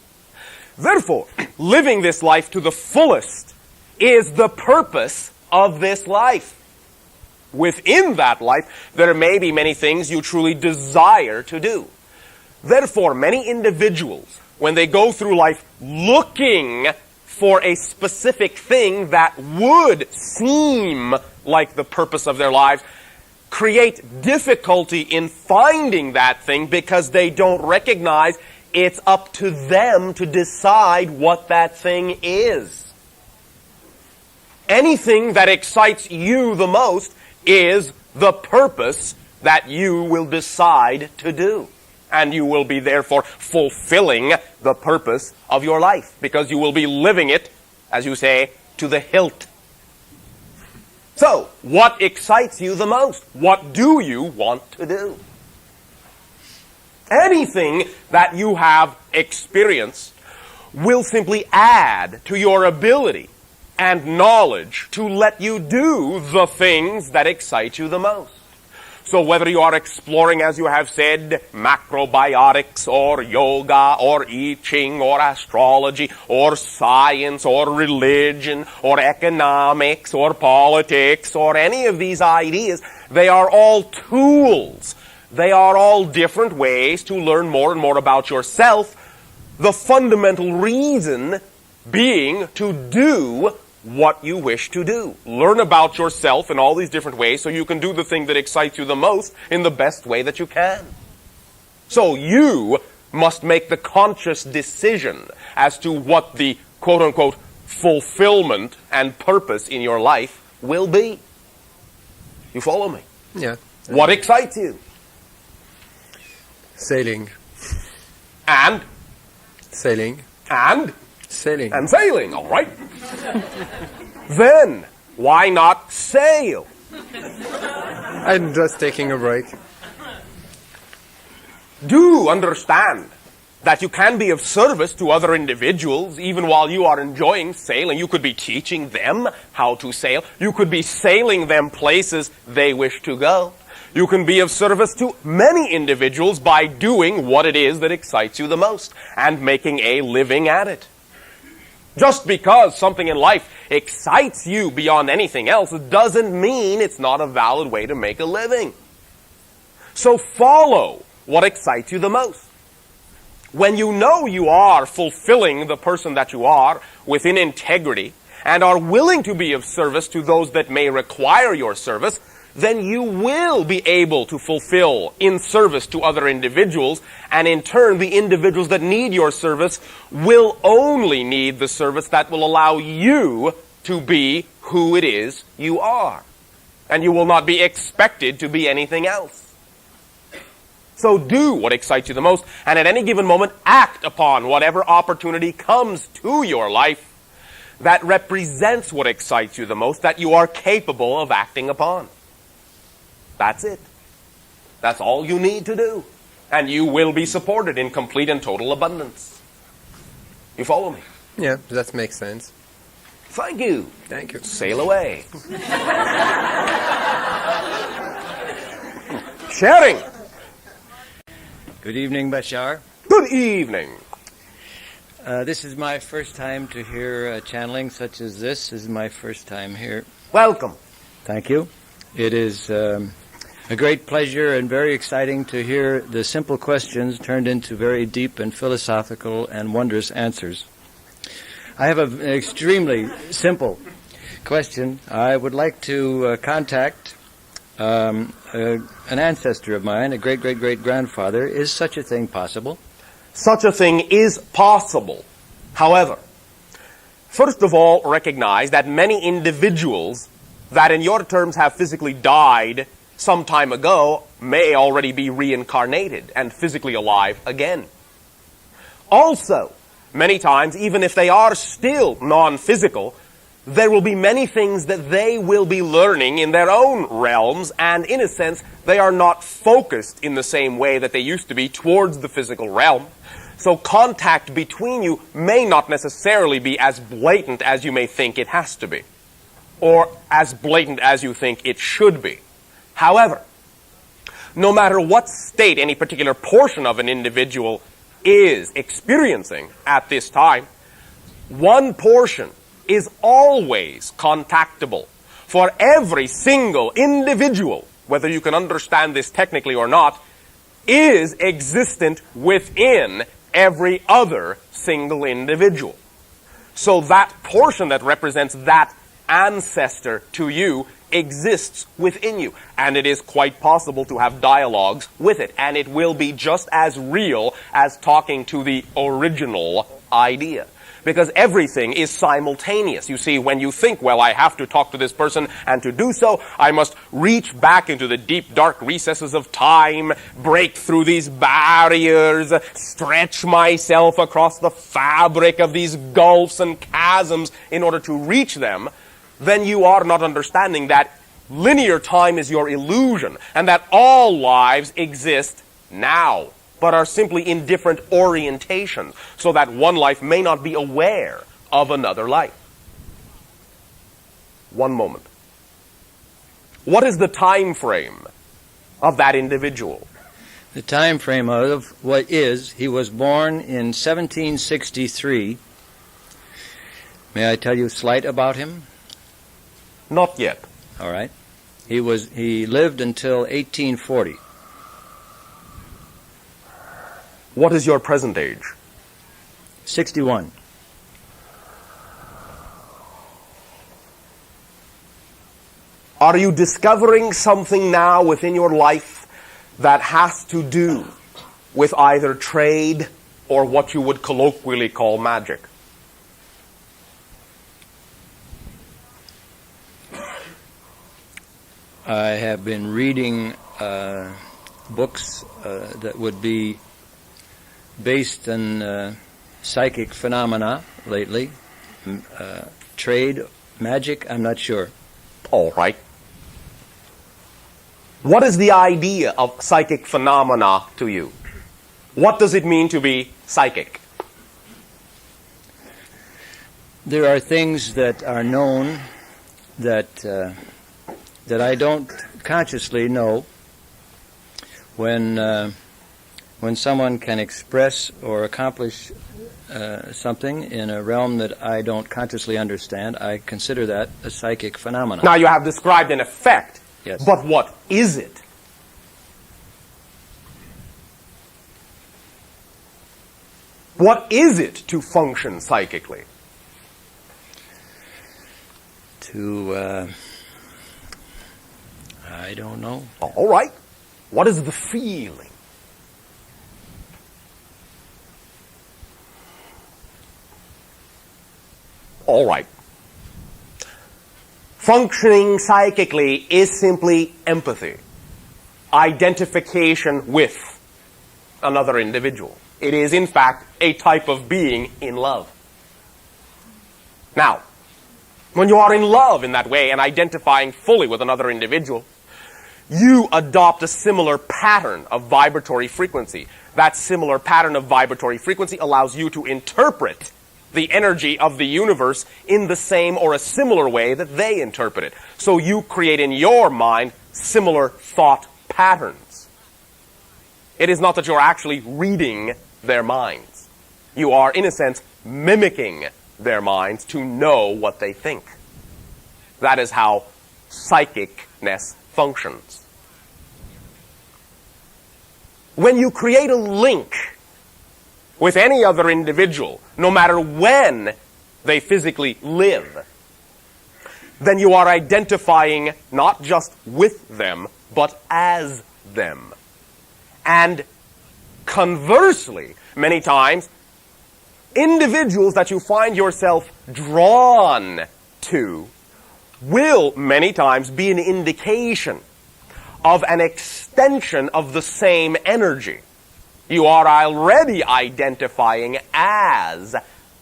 Therefore, living this life to the fullest is the purpose of this life. Within that life, there may be many things you truly desire to do. Therefore, many individuals, when they go through life looking for a specific thing that would seem like the purpose of their lives, create difficulty in finding that thing because they don't recognize it's up to them to decide what that thing is. Anything that excites you the most is the purpose that you will decide to do. And you will be therefore fulfilling the purpose of your life, because you will be living it, as you say, to the hilt. So, what excites you the most? What do you want to do? Anything that you have experienced will simply add to your ability and knowledge to let you do the things that excite you the most. So whether you are exploring, as you have said, macrobiotics or yoga or I Ching or astrology or science or religion or economics or politics or any of these ideas, they are all tools. They are all different ways to learn more and more about yourself. The fundamental reason being to do what you wish to do. Learn about yourself in all these different ways so you can do the thing that excites you the most in the best way that you can. So you must make the conscious decision as to what the quote-unquote fulfillment and purpose in your life will be. You follow me? Yeah. What excites you? Sailing. And? Sailing. And? Sailing. And sailing, all right. Then, why not sail? I'm just taking a break. Do understand that you can be of service to other individuals even while you are enjoying sailing. You could be teaching them how to sail. You could be sailing them places they wish to go. You can be of service to many individuals by doing what it is that excites you the most and making a living at it. Just because something in life excites you beyond anything else doesn't mean it's not a valid way to make a living. So follow what excites you the most. When you know you are fulfilling the person that you are within integrity and are willing to be of service to those that may require your service, then you will be able to fulfill in service to other individuals, and in turn, the individuals that need your service will only need the service that will allow you to be who it is you are. And you will not be expected to be anything else. So do what excites you the most, and at any given moment, act upon whatever opportunity comes to your life, that represents what excites you the most that you are capable of acting upon. That's it. That's all you need to do. And you will be supported in complete and total abundance. You follow me? Yeah, that makes sense. Thank you. Thank you. Sail away. Sharing. Good evening, Bashar. Good evening. This is my first time to hear channeling such as this. This is my first time here. Welcome. Thank you. It is a great pleasure and very exciting to hear the simple questions turned into very deep and philosophical and wondrous answers. I have an extremely simple question. I would like to contact an ancestor of mine, a great-great-great-grandfather. Is such a thing possible? Such a thing is possible. However, first of all, recognize that many individuals that in your terms have physically died some time ago may already be reincarnated and physically alive again. Also, many times, even if they are still non-physical, there will be many things that they will be learning in their own realms, and in a sense, they are not focused in the same way that they used to be towards the physical realm. So contact between you may not necessarily be as blatant as you may think it has to be, or as blatant as you think it should be. However, no matter what state any particular portion of an individual is experiencing at this time, one portion is always contactable. For every single individual, whether you can understand this technically or not, is existent within every other single individual. So that portion that represents that ancestor to you exists within you. And it is quite possible to have dialogues with it. And it will be just as real as talking to the original idea. Because everything is simultaneous. You see, when you think, well, I have to talk to this person, and to do so, I must reach back into the deep, dark recesses of time, break through these barriers, stretch myself across the fabric of these gulfs and chasms in order to reach them, then you are not understanding that linear time is your illusion, and that all lives exist now, but are simply in different orientations, so that one life may not be aware of another life. One moment. What is the time frame of that individual? The time frame of what is, he was born in 1763. May I tell you slight about him? Not yet. All right. He lived until 1840. What is your present age? 61. Are you discovering something now within your life that has to do with either trade or what you would colloquially call magic? I have been reading books that would be based on psychic phenomena lately. Trade, magic, I'm not sure. All right. What is the idea of psychic phenomena to you? What does it mean to be psychic? There are things that are known that I don't consciously know. When someone can express or accomplish something in a realm that I don't consciously understand, I consider that a psychic phenomenon. Now you have described an effect. Yes. But what is it? What is it to function psychically? I don't know. All right. What is the feeling? All right. Functioning psychically is simply empathy, identification with another individual. It is, in fact, a type of being in love. Now, when you are in love in that way and identifying fully with another individual, you adopt a similar pattern of vibratory frequency. That similar pattern of vibratory frequency allows you to interpret the energy of the universe in the same or a similar way that they interpret it. So you create in your mind similar thought patterns. It is not that you're actually reading their minds. You are, in a sense, mimicking their minds to know what they think. That is how psychicness functions. When you create a link with any other individual, no matter when they physically live, then you are identifying not just with them, but as them. And conversely, many times, individuals that you find yourself drawn to will many times be an indication of an extension of the same energy. You are already identifying as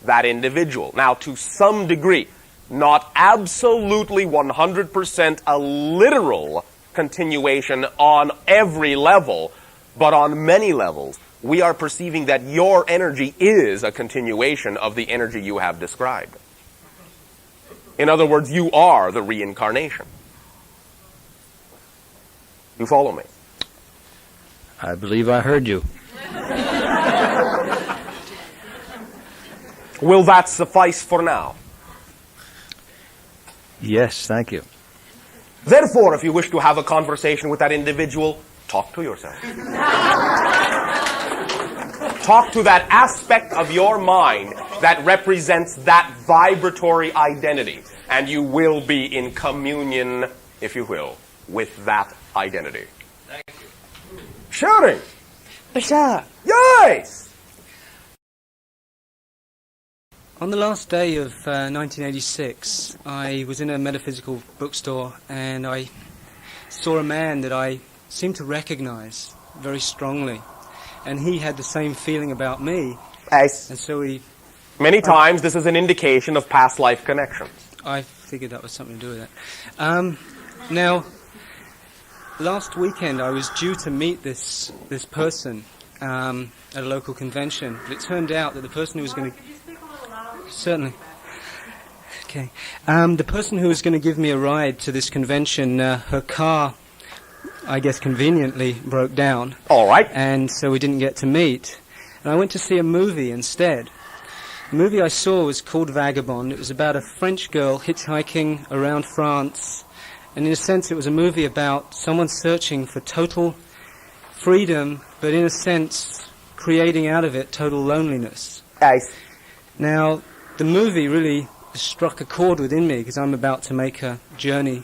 that individual. Now, to some degree, not absolutely 100% a literal continuation on every level, but on many levels, we are perceiving that your energy is a continuation of the energy you have described. In other words, you are the reincarnation. You follow me? I believe I heard you. Will that suffice for now? Yes, thank you. Therefore, if you wish to have a conversation with that individual, talk to yourself. Talk to that aspect of your mind that represents that vibratory identity, and you will be in communion, if you will, with that identity. Thank you. Shouting! Bashar! Yes! On the last day of 1986, I was in a metaphysical bookstore and I saw a man that I seemed to recognize very strongly. And he had the same feeling about me. Yes. And so many times this is an indication of past life connections. I figured that was something to do with it. Now, last weekend I was due to meet this person at a local convention. But it turned out that the person who was going to... Certainly. Okay. The person who was going to give me a ride to this convention, her car, I guess conveniently, broke down. All right. And so we didn't get to meet. And I went to see a movie instead. The movie I saw was called Vagabond. It was about a French girl hitchhiking around France. And in a sense, it was a movie about someone searching for total freedom, but in a sense, creating out of it total loneliness. Nice. Now, the movie really struck a chord within me because I'm about to make a journey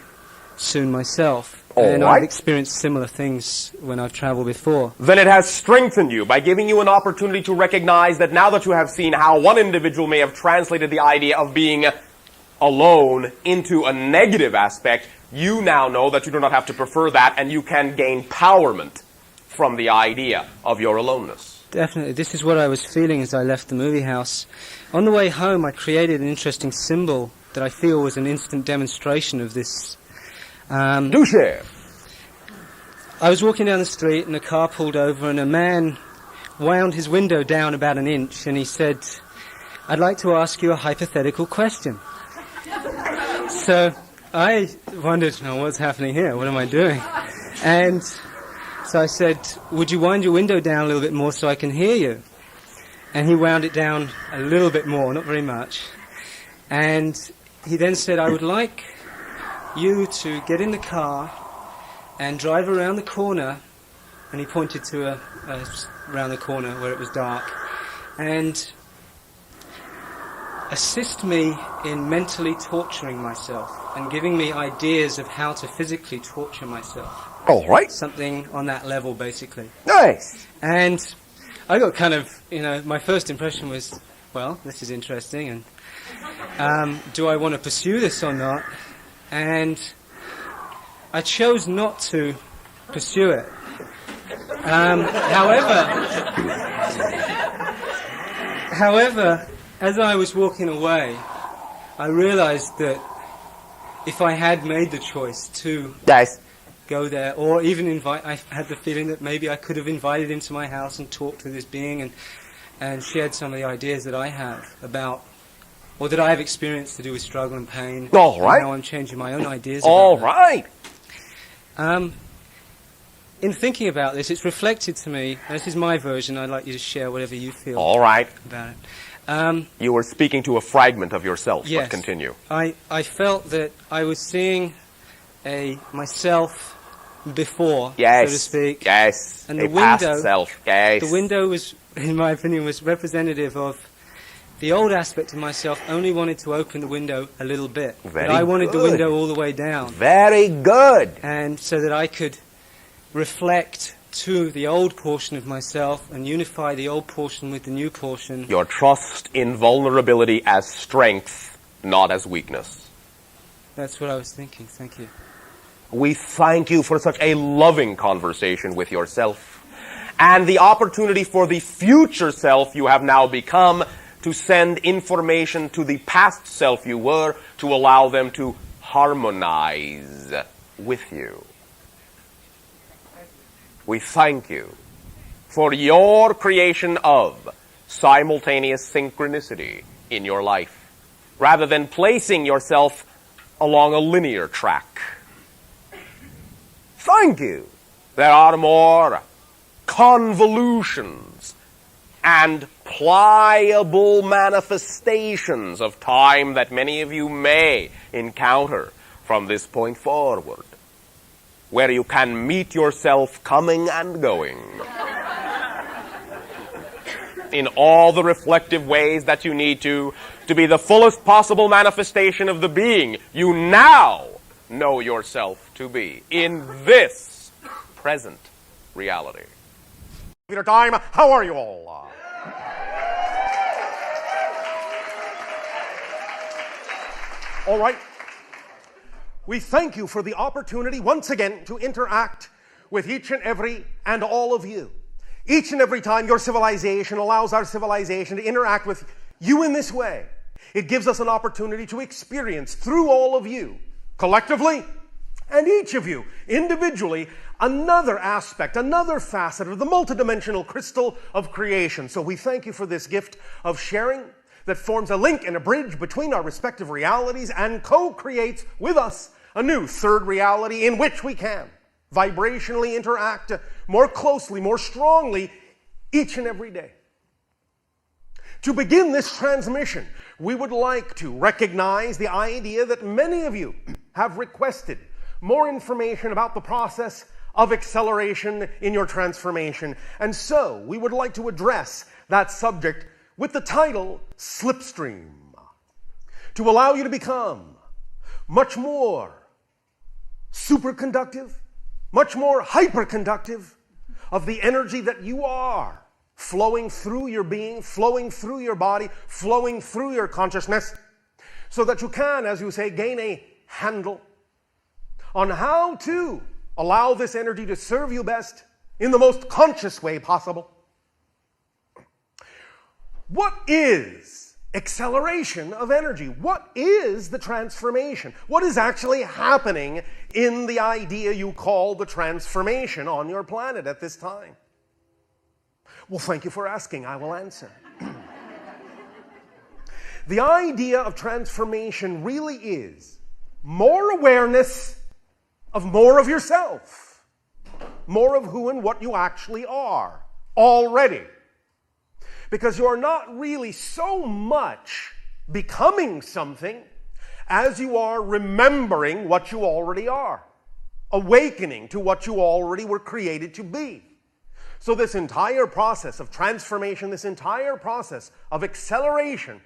soon myself. And I've experienced similar things when I've traveled before. Then it has strengthened you by giving you an opportunity to recognize that now that you have seen how one individual may have translated the idea of being alone into a negative aspect, you now know that you do not have to prefer that and you can gain empowerment from the idea of your aloneness. Definitely. This is what I was feeling as I left the movie house. On the way home, I created an interesting symbol that I feel was an instant demonstration of this. Do share. I was walking down the street and a car pulled over and a man wound his window down about an inch and he said, "I'd like to ask you a hypothetical question." So I wondered, what's happening here? What am I doing? And so I said, "Would you wind your window down a little bit more so I can hear you?" And he wound it down a little bit more, not very much. And he then said, "I would like you to get in the car and drive around the corner," and he pointed to around the corner where it was dark, "and assist me in mentally torturing myself and giving me ideas of how to physically torture myself." All right. Something on that level, basically. Nice. And I got kind of, my first impression was, well, this is interesting, and do I want to pursue this or not? And I chose not to pursue it. However, as I was walking away, I realized that if I had made the choice to go there, or even invite, I had the feeling that maybe I could have invited him to my house and talked to this being and shared some of the ideas that I have about, or that I have experienced to do with struggle and pain. All right. And now I'm changing my own ideas All about right. that. In thinking about this, it's reflected to me, and this is my version, I'd like you to share whatever you feel All right. about it. You were speaking to a fragment of yourself, Yes. but continue. I felt that I was seeing myself before, Yes. so to speak. Yes. And A the past window, self. Yes. the window was, in my opinion, was representative of the old aspect of myself. Only wanted to open the window a little bit, Very but I wanted the good. window all the way down. Very good. And so that I could reflect to the old portion of myself and unify the old portion with the new portion. Your trust in vulnerability as strength, not as weakness. That's what I was thinking. Thank you. We thank you for such a loving conversation with yourself and the opportunity for the future self you have now become to send information to the past self you were to allow them to harmonize with you. We thank you for your creation of simultaneous synchronicity in your life, rather than placing yourself along a linear track. Thank you. There are more convolutions and pliable manifestations of time that many of you may encounter from this point forward, where you can meet yourself coming and going in all the reflective ways that you need to be the fullest possible manifestation of the being you now know yourself to be in this present reality. Peter time, how are you all? All right. We thank you for the opportunity once again to interact with each and every and all of you. Each and every time your civilization allows our civilization to interact with you in this way, it gives us an opportunity to experience through all of you, collectively, and each of you individually, another aspect, another facet of the multidimensional crystal of creation. So we thank you for this gift of sharing that forms a link and a bridge between our respective realities and co-creates with us a new third reality in which we can vibrationally interact more closely, more strongly each and every day. To begin this transmission, we would like to recognize the idea that many of you have requested more information about the process of acceleration in your transformation. And so we would like to address that subject with the title Slipstream, to allow you to become much more superconductive, much more hyperconductive of the energy that you are, flowing through your being, flowing through your body, flowing through your consciousness, so that you can, as you say, gain a handle on how to allow this energy to serve you best in the most conscious way possible. What is acceleration of energy? What is the transformation? What is actually happening in the idea you call the transformation on your planet at this time? Well, thank you for asking. I will answer. The idea of transformation really is more awareness of more of yourself, more of who and what you actually are already. Because you're not really so much becoming something as you are remembering what you already are, awakening to what you already were created to be. So this entire process of transformation, this entire process of acceleration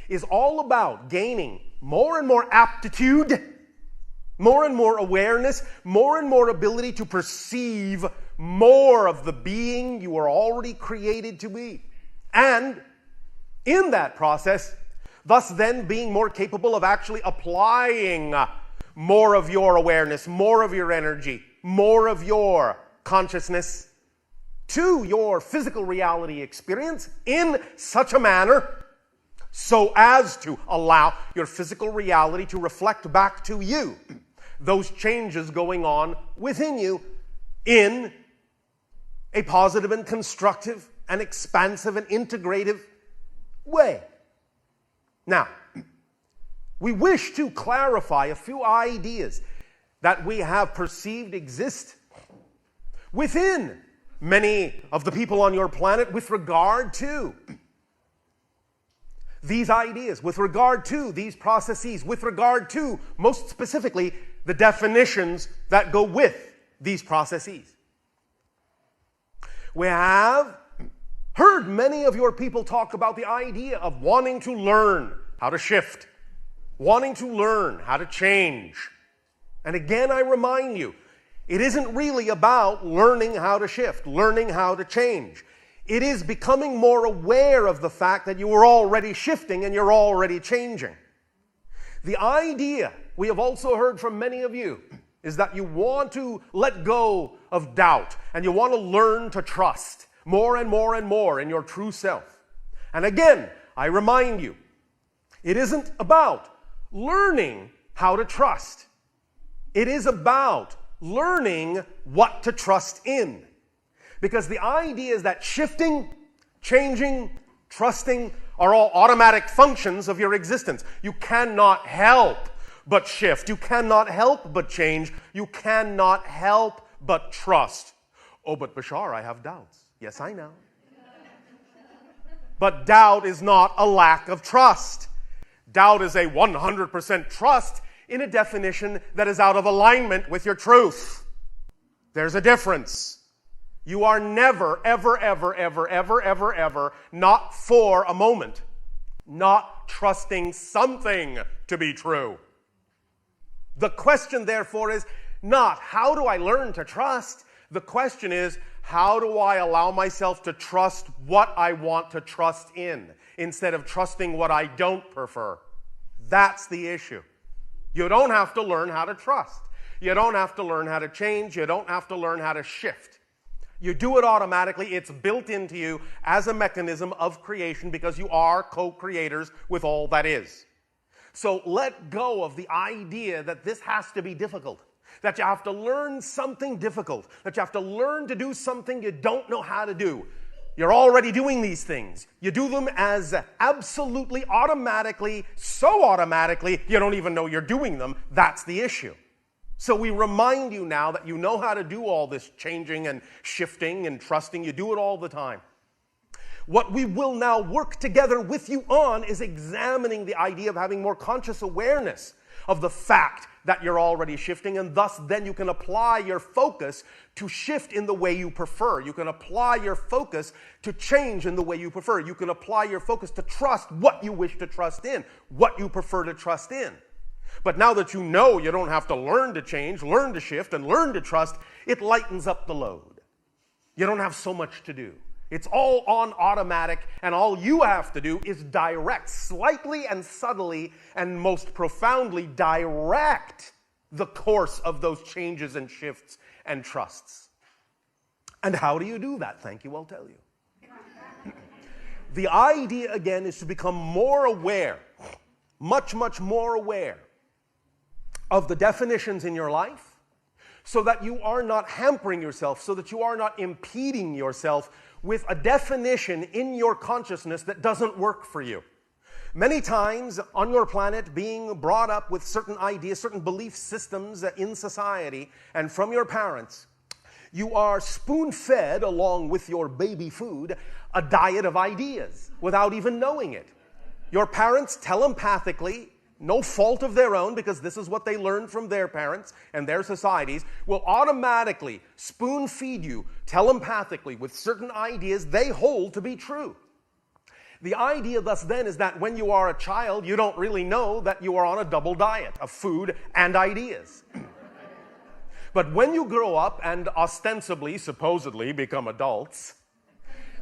is all about gaining more and more aptitude, more and more awareness, more and more ability to perceive more of the being you are already created to be. And in that process, thus then being more capable of actually applying more of your awareness, more of your energy, more of your consciousness to your physical reality experience in such a manner so as to allow your physical reality to reflect back to you those changes going on within you in a positive and constructive and expansive and integrative way. Now, we wish to clarify a few ideas that we have perceived exist within many of the people on your planet with regard to these ideas, with regard to these processes, with regard to, most specifically, the definitions that go with these processes. We have heard many of your people talk about the idea of wanting to learn how to shift, wanting to learn how to change. And again, I remind you, it isn't really about learning how to shift, learning how to change. It is becoming more aware of the fact that you are already shifting and you're already changing. The idea we have also heard from many of you is that you want to let go of doubt and you want to learn to trust more and more and more in your true self. And again, I remind you, it isn't about learning how to trust. It is about learning what to trust in. Because the idea is that shifting, changing, trusting are all automatic functions of your existence. You cannot help but shift. You cannot help but change. You cannot help but trust. Oh, but Bashar, I have doubts. Yes, I know. But doubt is not a lack of trust. Doubt is a 100% trust in a definition that is out of alignment with your truth. There's a difference. You are never, ever, ever, ever, ever, ever, ever, not for a moment, not trusting something to be true. The question, therefore, is not, how do I learn to trust? The question is, how do I allow myself to trust what I want to trust in, instead of trusting what I don't prefer? That's the issue. You don't have to learn how to trust. You don't have to learn how to change. You don't have to learn how to shift. You do it automatically. It's built into you as a mechanism of creation because you are co-creators with all that is. So let go of the idea that this has to be difficult, that you have to learn something difficult, that you have to learn to do something you don't know how to do. You're already doing these things. You do them as absolutely automatically, so automatically, you don't even know you're doing them. That's the issue. So we remind you now that you know how to do all this changing and shifting and trusting. You do it all the time. What we will now work together with you on is examining the idea of having more conscious awareness of the fact that you're already shifting, and thus then you can apply your focus to shift in the way you prefer. You can apply your focus to change in the way you prefer. You can apply your focus to trust what you wish to trust in, what you prefer to trust in. But now that you know you don't have to learn to change, learn to shift, and learn to trust, it lightens up the load. You don't have so much to do. It's all on automatic, and all you have to do is direct, slightly and subtly, and most profoundly direct the course of those changes and shifts and trusts. And how do you do that? Thank you, I'll tell you. The idea, again, is to become more aware, much, much more aware of the definitions in your life, so that you are not hampering yourself, so that you are not impeding yourself with a definition in your consciousness that doesn't work for you. Many times on your planet, being brought up with certain ideas, certain belief systems in society, and from your parents, you are spoon-fed, along with your baby food, a diet of ideas without even knowing it. Your parents telepathically, no fault of their own, because this is what they learned from their parents and their societies, will automatically spoon-feed you telepathically with certain ideas they hold to be true. The idea thus then is that when you are a child, you don't really know that you are on a double diet of food and ideas. But when you grow up and ostensibly, supposedly become adults,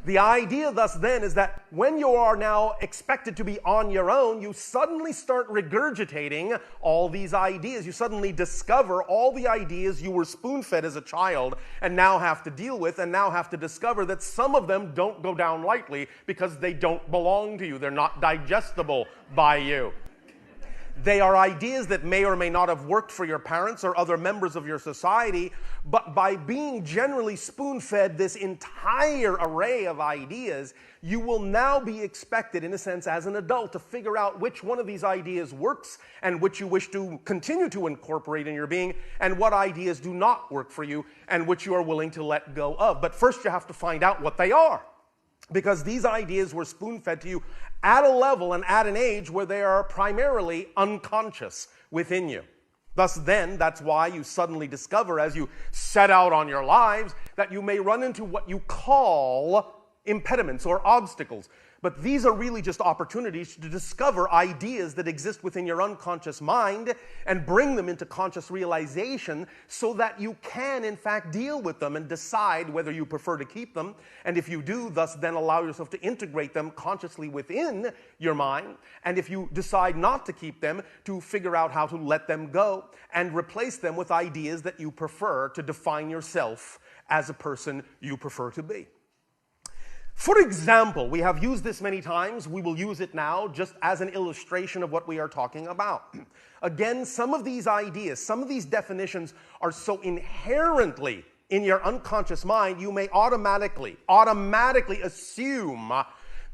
The idea thus then is that when you are now expected to be on your own, you suddenly start regurgitating all these ideas. You suddenly discover all the ideas you were spoon-fed as a child and now have to deal with, and now have to discover that some of them don't go down lightly because they don't belong to you. They're not digestible by you. They are ideas that may or may not have worked for your parents or other members of your society, but by being generally spoon-fed this entire array of ideas, you will now be expected, in a sense, as an adult, to figure out which one of these ideas works and which you wish to continue to incorporate in your being, and what ideas do not work for you and which you are willing to let go of. But first you have to find out what they are, because these ideas were spoon-fed to you at a level and at an age where they are primarily unconscious within you. Thus then, that's why you suddenly discover as you set out on your lives that you may run into what you call impediments or obstacles. But these are really just opportunities to discover ideas that exist within your unconscious mind and bring them into conscious realization so that you can, in fact, deal with them and decide whether you prefer to keep them. And if you do, thus then allow yourself to integrate them consciously within your mind. And if you decide not to keep them, to figure out how to let them go and replace them with ideas that you prefer to define yourself as a person you prefer to be. For example, we have used this many times. We will use it now just as an illustration of what we are talking about. Again, some of these ideas, some of these definitions are so inherently in your unconscious mind, you may automatically assume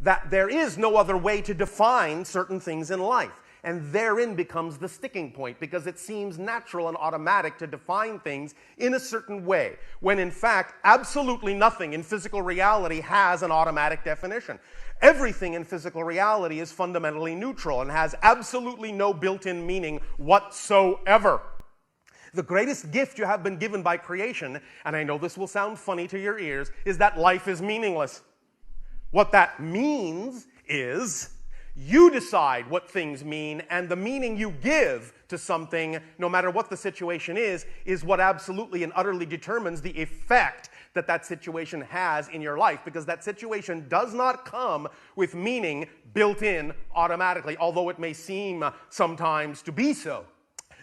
that there is no other way to define certain things in life. And therein becomes the sticking point, because it seems natural and automatic to define things in a certain way, when in fact, absolutely nothing in physical reality has an automatic definition. Everything in physical reality is fundamentally neutral and has absolutely no built-in meaning whatsoever. The greatest gift you have been given by creation, and I know this will sound funny to your ears, is that life is meaningless. What that means is you decide what things mean, and the meaning you give to something, no matter what the situation is what absolutely and utterly determines the effect that that situation has in your life, because that situation does not come with meaning built in automatically, although it may seem sometimes to be so,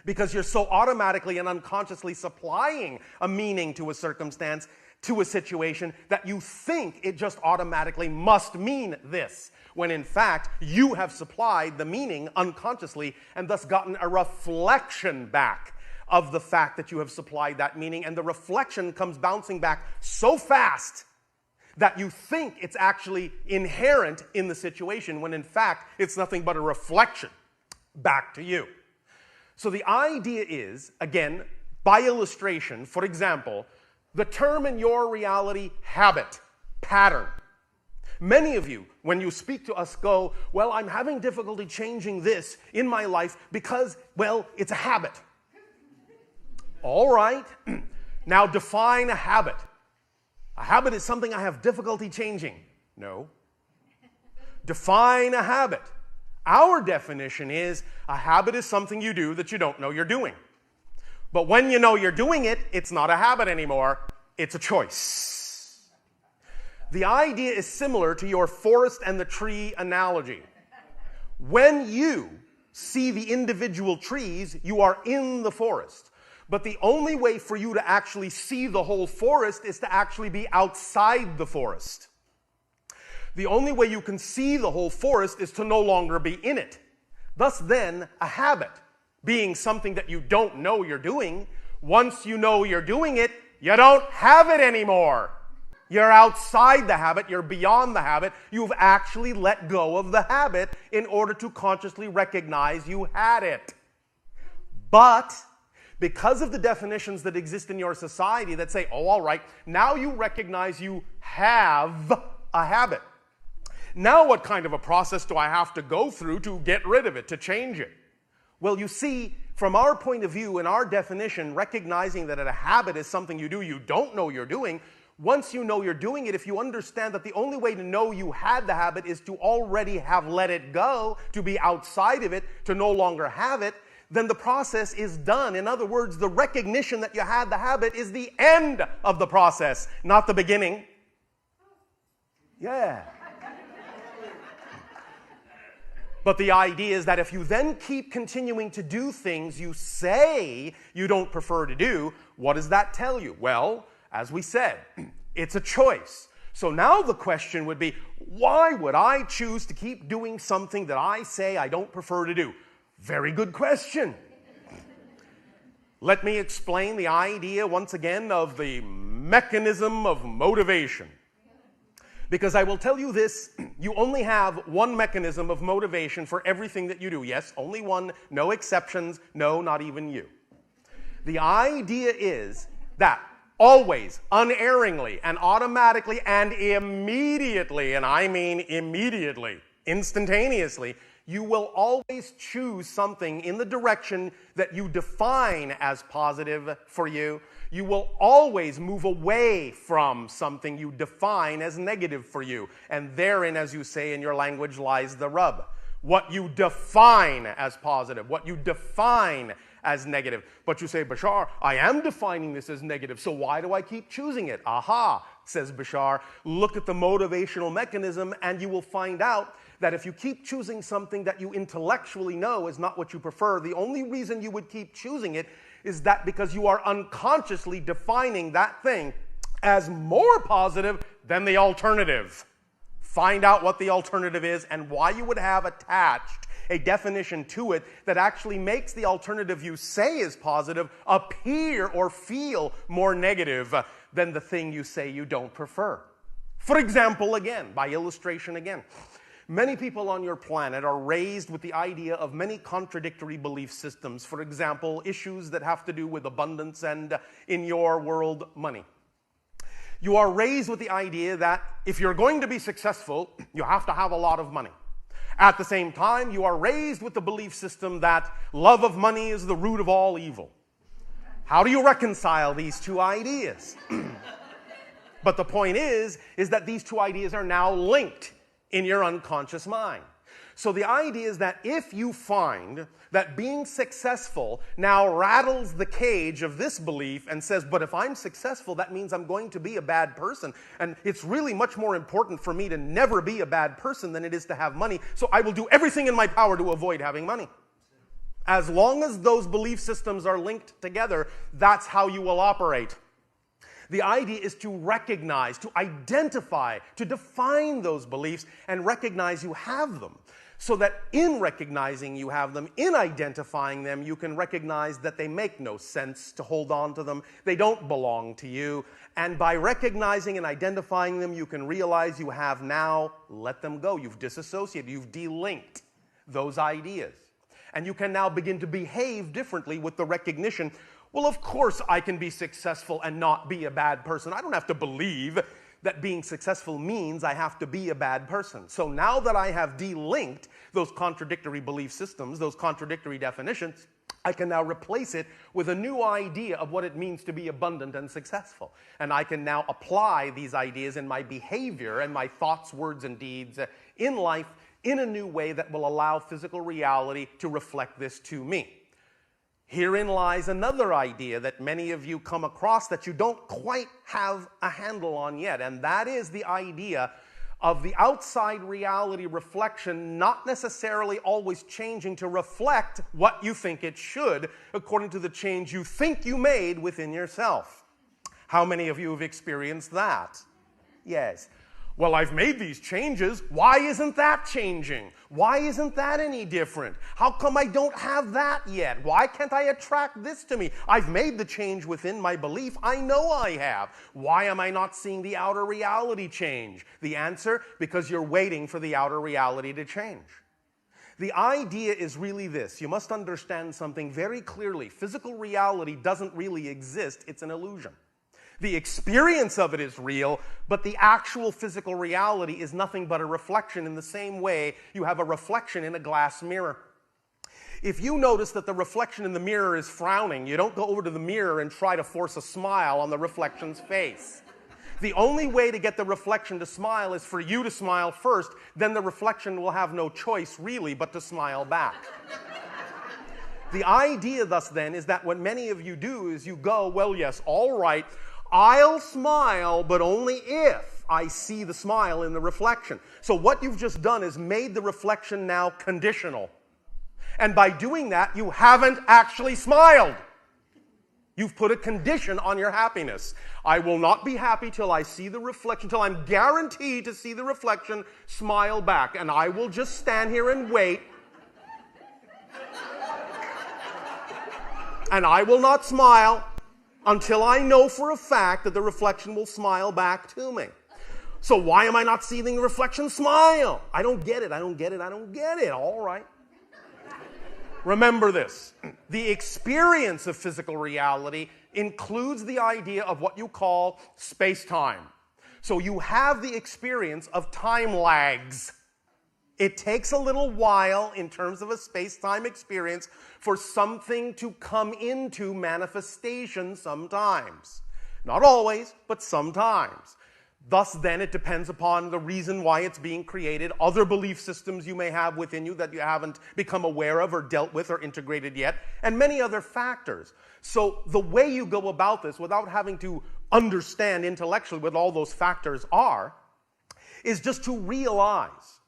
because you're so automatically and unconsciously supplying a meaning to a circumstance, to a situation, that you think it just automatically must mean this, when in fact you have supplied the meaning unconsciously and thus gotten a reflection back of the fact that you have supplied that meaning, and the reflection comes bouncing back so fast that you think it's actually inherent in the situation, when in fact it's nothing but a reflection back to you. So the idea is, again, by illustration, for example, the term in your reality, habit, pattern. Many of you, when you speak to us, go, well, I'm having difficulty changing this in my life because, well, it's a habit. All right. Now define a habit. A habit is something I have difficulty changing. No. Define a habit. Our definition is a habit is something you do that you don't know you're doing. But when you know you're doing it, it's not a habit anymore. It's a choice. The idea is similar to your forest and the tree analogy. When you see the individual trees, you are in the forest. But the only way for you to actually see the whole forest is to actually be outside the forest. The only way you can see the whole forest is to no longer be in it. Thus then, a habit, being something that you don't know you're doing, once you know you're doing it, you don't have it anymore. You're outside the habit, you're beyond the habit, you've actually let go of the habit in order to consciously recognize you had it. But because of the definitions that exist in your society that say, oh, all right, now you recognize you have a habit. Now what kind of a process do I have to go through to get rid of it, to change it? Well, you see, from our point of view, in our definition, recognizing that a habit is something you do you don't know you're doing, once you know you're doing it, if you understand that the only way to know you had the habit is to already have let it go, to be outside of it, to no longer have it, then the process is done. In other words, the recognition that you had the habit is the end of the process, not the beginning. Yeah. But the idea is that if you then keep continuing to do things you say you don't prefer to do, what does that tell you? Well, as we said, it's a choice. So now the question would be, why would I choose to keep doing something that I say I don't prefer to do? Very good question. Let me explain the idea once again of the mechanism of motivation. Because I will tell you this, you only have one mechanism of motivation for everything that you do. Yes, only one, no exceptions, no, not even you. The idea is that always, unerringly, and automatically, and immediately, and I mean immediately, instantaneously, you will always choose something in the direction that you define as positive for you. You will always move away from something you define as negative for you. And therein, as you say in your language, lies the rub. What you define as positive, what you define as negative. But you say, Bashar, I am defining this as negative, so why do I keep choosing it? Aha, says Bashar, look at the motivational mechanism and you will find out that if you keep choosing something that you intellectually know is not what you prefer, the only reason you would keep choosing it is that because you are unconsciously defining that thing as more positive than the alternative. Find out what the alternative is and why you would have attached a definition to it that actually makes the alternative you say is positive appear or feel more negative than the thing you say you don't prefer. For example, again, by illustration again, many people on your planet are raised with the idea of many contradictory belief systems. For example, issues that have to do with abundance and, in your world, money. You are raised with the idea that if you're going to be successful, you have to have a lot of money. At the same time, you are raised with the belief system that love of money is the root of all evil. How do you reconcile these two ideas? But the point is that these two ideas are now linked in your unconscious mind. So the idea is that if you find that being successful now rattles the cage of this belief and says, but if I'm successful, that means I'm going to be a bad person. And it's really much more important for me to never be a bad person than it is to have money. So I will do everything in my power to avoid having money. As long as those belief systems are linked together, that's how you will operate. The idea is to recognize, to identify, to define those beliefs and recognize you have them. So that in recognizing you have them, in identifying them, you can recognize that they make no sense to hold on to them. They don't belong to you. And by recognizing and identifying them, you can realize you have now let them go. You've disassociated, you've delinked those ideas. And you can now begin to behave differently with the recognition, well, of course I can be successful and not be a bad person. I don't have to believe that being successful means I have to be a bad person. So now that I have delinked those contradictory belief systems, those contradictory definitions, I can now replace it with a new idea of what it means to be abundant and successful. And I can now apply these ideas in my behavior and my thoughts, words, and deeds in life in a new way that will allow physical reality to reflect this to me. Herein lies another idea that many of you come across that you don't quite have a handle on yet, and that is the idea of the outside reality reflection not necessarily always changing to reflect what you think it should, according to the change you think you made within yourself. How many of you have experienced that? Yes. Well, I've made these changes. Why isn't that changing? Why isn't that any different? How come I don't have that yet? Why can't I attract this to me? I've made the change within my belief. I know I have. Why am I not seeing the outer reality change? The answer, because you're waiting for the outer reality to change. The idea is really this. You must understand something very clearly. Physical reality doesn't really exist. It's an illusion. The experience of it is real, but the actual physical reality is nothing but a reflection in the same way you have a reflection in a glass mirror. If you notice that the reflection in the mirror is frowning, you don't go over to the mirror and try to force a smile on the reflection's face. The only way to get the reflection to smile is for you to smile first, then the reflection will have no choice really but to smile back. The idea thus then is that what many of you do is you go, well, yes, all right, I'll smile, but only if I see the smile in the reflection. So what you've just done is made the reflection now conditional. And by doing that, you haven't actually smiled. You've put a condition on your happiness. I will not be happy till I see the reflection, till I'm guaranteed to see the reflection smile back. And I will just stand here and wait. And I will not smile until I know for a fact that the reflection will smile back to me. So why am I not seeing the reflection smile? I don't get it. All right. Remember this. The experience of physical reality includes the idea of what you call space-time. So you have the experience of time lags. It takes a little while in terms of a space-time experience for something to come into manifestation sometimes. Not always, but sometimes. Thus, then, it depends upon the reason why it's being created, other belief systems you may have within you that you haven't become aware of or dealt with or integrated yet, and many other factors. So the way you go about this, without having to understand intellectually what all those factors are, is just to realize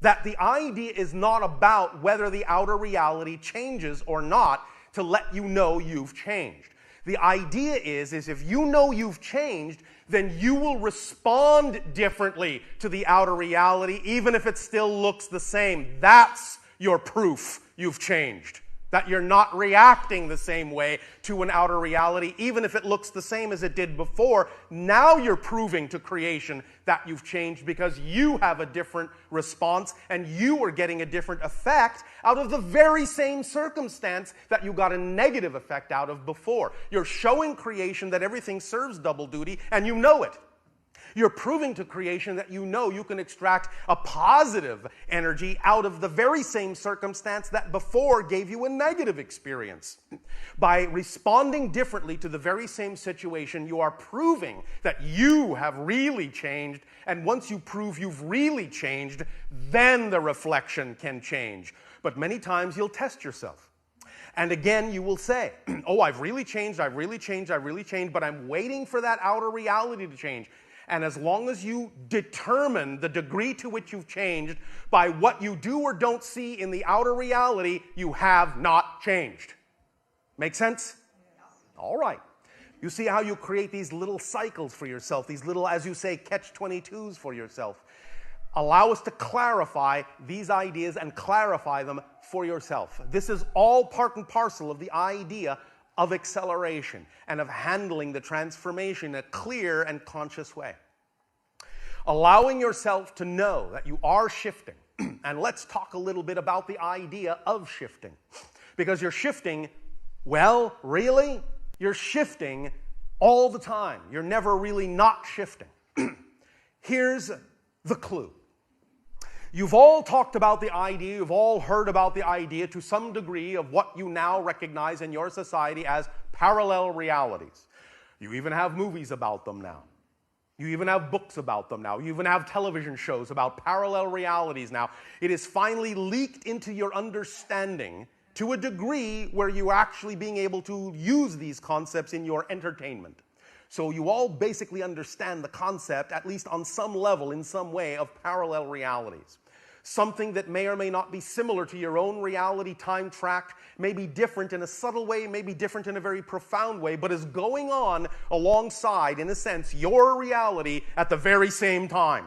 that the idea is not about whether the outer reality changes or not to let you know you've changed. The idea is if you know you've changed, then you will respond differently to the outer reality, even if it still looks the same. That's your proof you've changed. That you're not reacting the same way to an outer reality, even if it looks the same as it did before. Now you're proving to creation that you've changed because you have a different response and you are getting a different effect out of the very same circumstance that you got a negative effect out of before. You're showing creation that everything serves double duty and you know it. You're proving to creation that you know you can extract a positive energy out of the very same circumstance that before gave you a negative experience. By responding differently to the very same situation, you are proving that you have really changed, and once you prove you've really changed, then the reflection can change. But many times you'll test yourself. And again, you will say, oh, I've really changed, but I'm waiting for that outer reality to change. And as long as you determine the degree to which you've changed by what you do or don't see in the outer reality, you have not changed. Make sense? All right. You see how you create these little cycles for yourself, these little, as you say, catch-22s for yourself. Allow us to clarify these ideas and clarify them for yourself. This is all part and parcel of the idea of acceleration and of handling the transformation in a clear and conscious way. Allowing yourself to know that you are shifting. And let's talk a little bit about the idea of shifting. Because you're shifting, well, really? You're shifting all the time. You're never really not shifting. Here's the clue. You've all talked about the idea, you've all heard about the idea to some degree of what you now recognize in your society as parallel realities. You even have movies about them now. You even have books about them now. You even have television shows about parallel realities now. It is finally leaked into your understanding to a degree where you're actually being able to use these concepts in your entertainment. So you all basically understand the concept, at least on some level, in some way, of parallel realities. Something that may or may not be similar to your own reality, time tracked, may be different in a subtle way, may be different in a very profound way, but is going on alongside, in a sense, your reality at the very same time.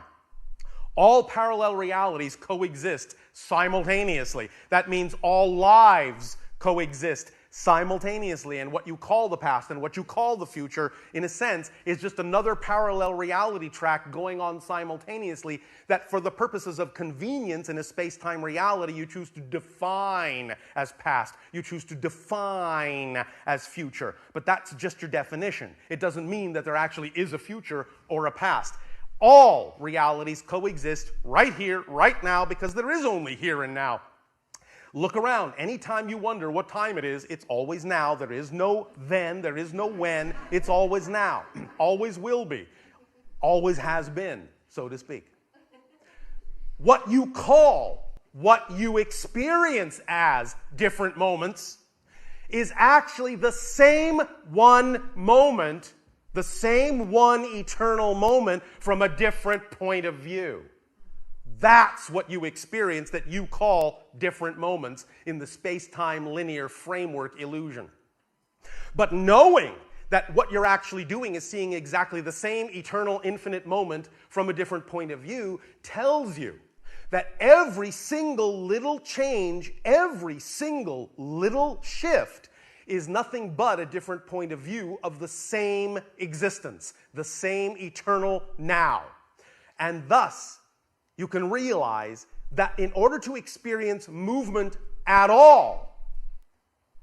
All parallel realities coexist simultaneously. That means all lives coexist simultaneously, and what you call the past and what you call the future, in a sense, is just another parallel reality track going on simultaneously that for the purposes of convenience in a space-time reality, you choose to define as past. You choose to define as future. But that's just your definition. It doesn't mean that there actually is a future or a past. All realities coexist right here, right now, because there is only here and now. Look around. Anytime you wonder what time it is, it's always now. There is no then, there is no when. It's always now. Always will be. Always has been, so to speak. What you call, what you experience as different moments is actually the same one moment The same one eternal moment from a different point of view. That's what you experience that you call different moments in the space-time linear framework illusion. But knowing that what you're actually doing is seeing exactly the same eternal infinite moment from a different point of view tells you that every single little change, every single little shift is nothing but a different point of view of the same existence, the same eternal now. And thus, you can realize that in order to experience movement at all,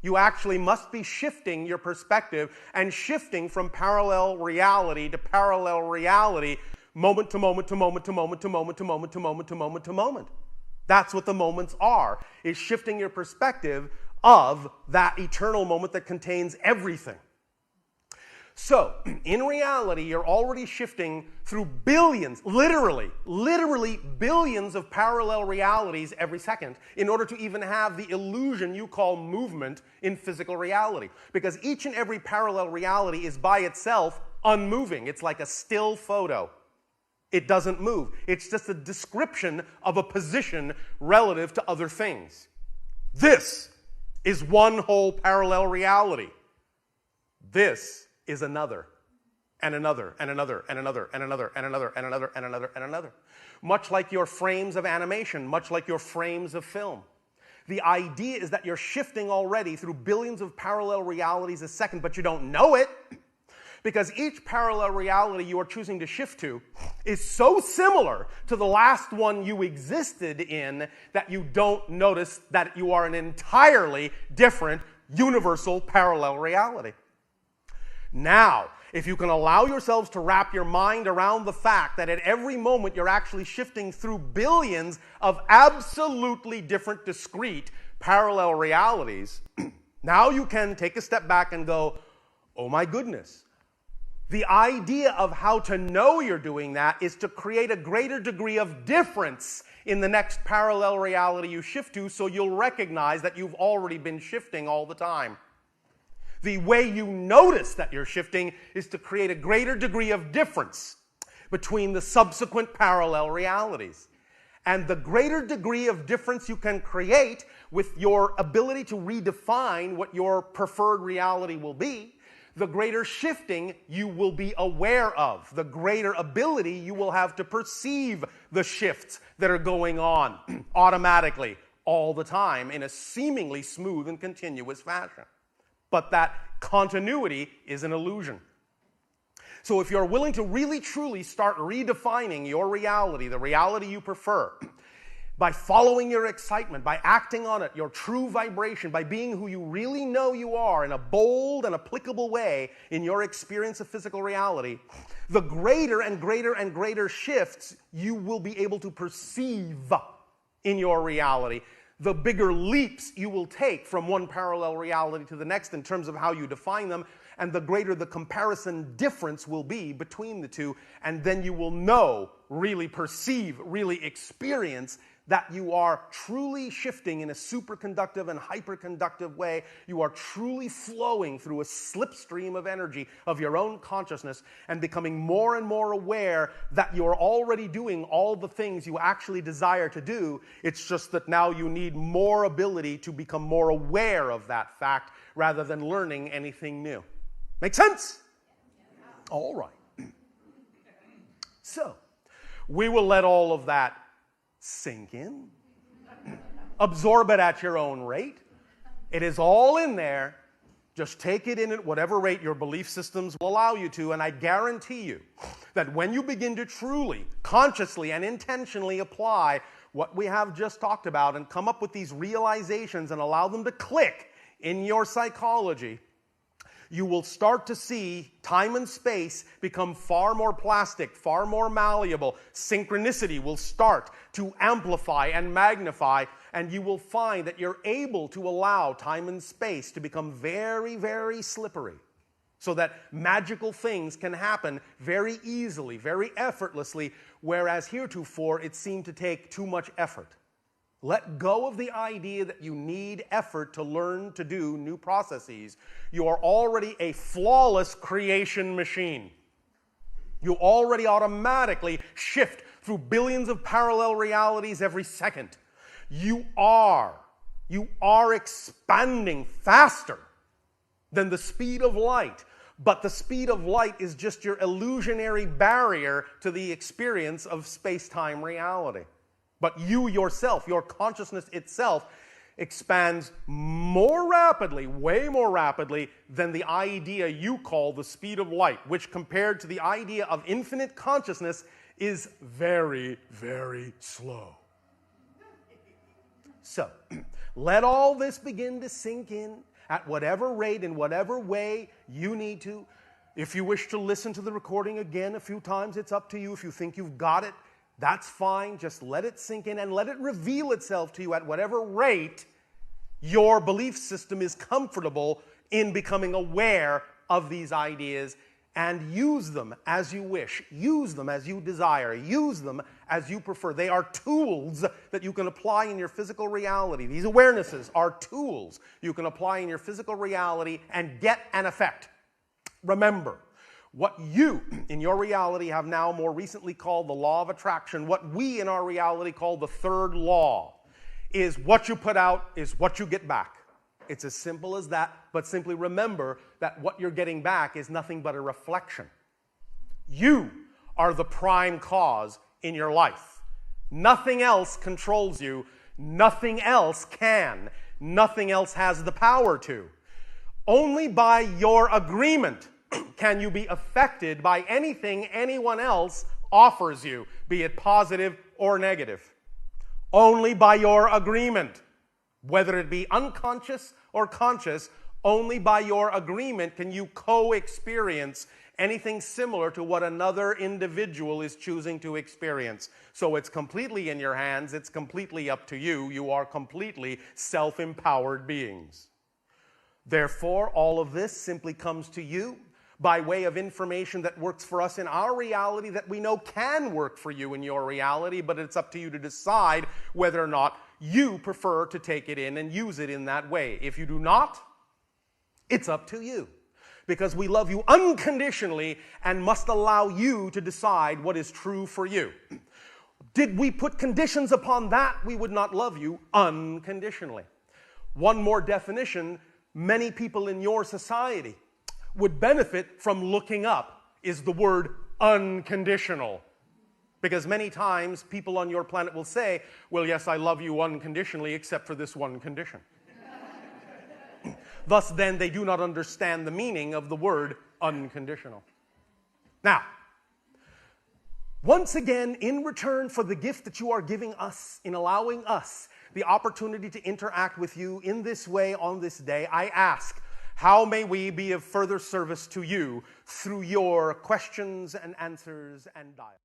you actually must be shifting your perspective and shifting from parallel reality to parallel reality, moment to moment to moment to moment to moment to moment to moment to moment to moment. That's what the moments are, is shifting your perspective of that eternal moment that contains everything. So, in reality, you're already shifting through billions, literally billions of parallel realities every second in order to even have the illusion you call movement in physical reality. Because each and every parallel reality is by itself unmoving. It's like a still photo. It doesn't move. It's just a description of a position relative to other things. This is one whole parallel reality. This is another, and another, and another, and another, and another, and another, and another, and another, and another. Much like your frames of animation, much like your frames of film. The idea is that you're shifting already through billions of parallel realities a second, but you don't know it, because each parallel reality you are choosing to shift to is so similar to the last one you existed in that you don't notice that you are an entirely different universal parallel reality. Now, if you can allow yourselves to wrap your mind around the fact that at every moment you're actually shifting through billions of absolutely different, discrete, parallel realities, now you can take a step back and go, oh my goodness. The idea of how to know you're doing that is to create a greater degree of difference in the next parallel reality you shift to, so you'll recognize that you've already been shifting all the time. The way you notice that you're shifting is to create a greater degree of difference between the subsequent parallel realities. And the greater degree of difference you can create with your ability to redefine what your preferred reality will be, the greater shifting you will be aware of, the greater ability you will have to perceive the shifts that are going on automatically all the time in a seemingly smooth and continuous fashion. But that continuity is an illusion. So if you're willing to really truly start redefining your reality, the reality you prefer, by following your excitement, by acting on it, your true vibration, by being who you really know you are in a bold and applicable way in your experience of physical reality, the greater and greater and greater shifts you will be able to perceive in your reality, the bigger leaps you will take from one parallel reality to the next in terms of how you define them, and the greater the comparison difference will be between the two, and then you will know, really perceive, really experience that you are truly shifting in a superconductive and hyperconductive way. You are truly flowing through a slipstream of energy of your own consciousness and becoming more and more aware that you're already doing all the things you actually desire to do. It's just that now you need more ability to become more aware of that fact rather than learning anything new. Make sense? All right. So, we will let all of that sink in. Absorb it at your own rate. It is all in there. Just take it in at whatever rate your belief systems will allow you to, and I guarantee you that when you begin to truly, consciously, and intentionally apply what we have just talked about and come up with these realizations and allow them to click in your psychology, you will start to see time and space become far more plastic, far more malleable. Synchronicity will start to amplify and magnify, and you will find that you're able to allow time and space to become very, very slippery, so that magical things can happen very easily, very effortlessly, whereas heretofore it seemed to take too much effort. Let go of the idea that you need effort to learn to do new processes. You are already a flawless creation machine. You already automatically shift through billions of parallel realities every second. You are expanding faster than the speed of light. But the speed of light is just your illusionary barrier to the experience of space-time reality. But you yourself, your consciousness itself, expands more rapidly, way more rapidly, than the idea you call the speed of light, which compared to the idea of infinite consciousness is very, very slow. So, let all this begin to sink in at whatever rate, in whatever way you need to. If you wish to listen to the recording again a few times, it's up to you. If you think you've got it, that's fine. Just let it sink in and let it reveal itself to you at whatever rate your belief system is comfortable in becoming aware of these ideas, and use them as you wish. Use them as you desire. Use them as you prefer. They are tools that you can apply in your physical reality. These awarenesses are tools you can apply in your physical reality and get an effect. Remember, what you in your reality have now more recently called the law of attraction, what we in our reality call the third law, is what you put out is what you get back. It's as simple as that, but simply remember that what you're getting back is nothing but a reflection. You are the prime cause in your life. Nothing else controls you. Nothing else can. Nothing else has the power to. Only by your agreement can you be affected by anything anyone else offers you, be it positive or negative. Only by your agreement. Whether it be unconscious or conscious, only by your agreement can you co-experience anything similar to what another individual is choosing to experience. So it's completely in your hands. It's completely up to you. You are completely self-empowered beings. Therefore, all of this simply comes to you by way of information that works for us in our reality that we know can work for you in your reality, but it's up to you to decide whether or not you prefer to take it in and use it in that way. If you do not, it's up to you. Because we love you unconditionally and must allow you to decide what is true for you. Did we put conditions upon that, we would not love you unconditionally. One more definition, many people in your society would benefit from looking up, is the word unconditional. Because many times people on your planet will say, well, yes, I love you unconditionally except for this one condition. Thus, then, they do not understand the meaning of the word unconditional. Now, once again, in return for the gift that you are giving us, in allowing us the opportunity to interact with you in this way on this day, I ask, how may we be of further service to you through your questions and answers and dialogue?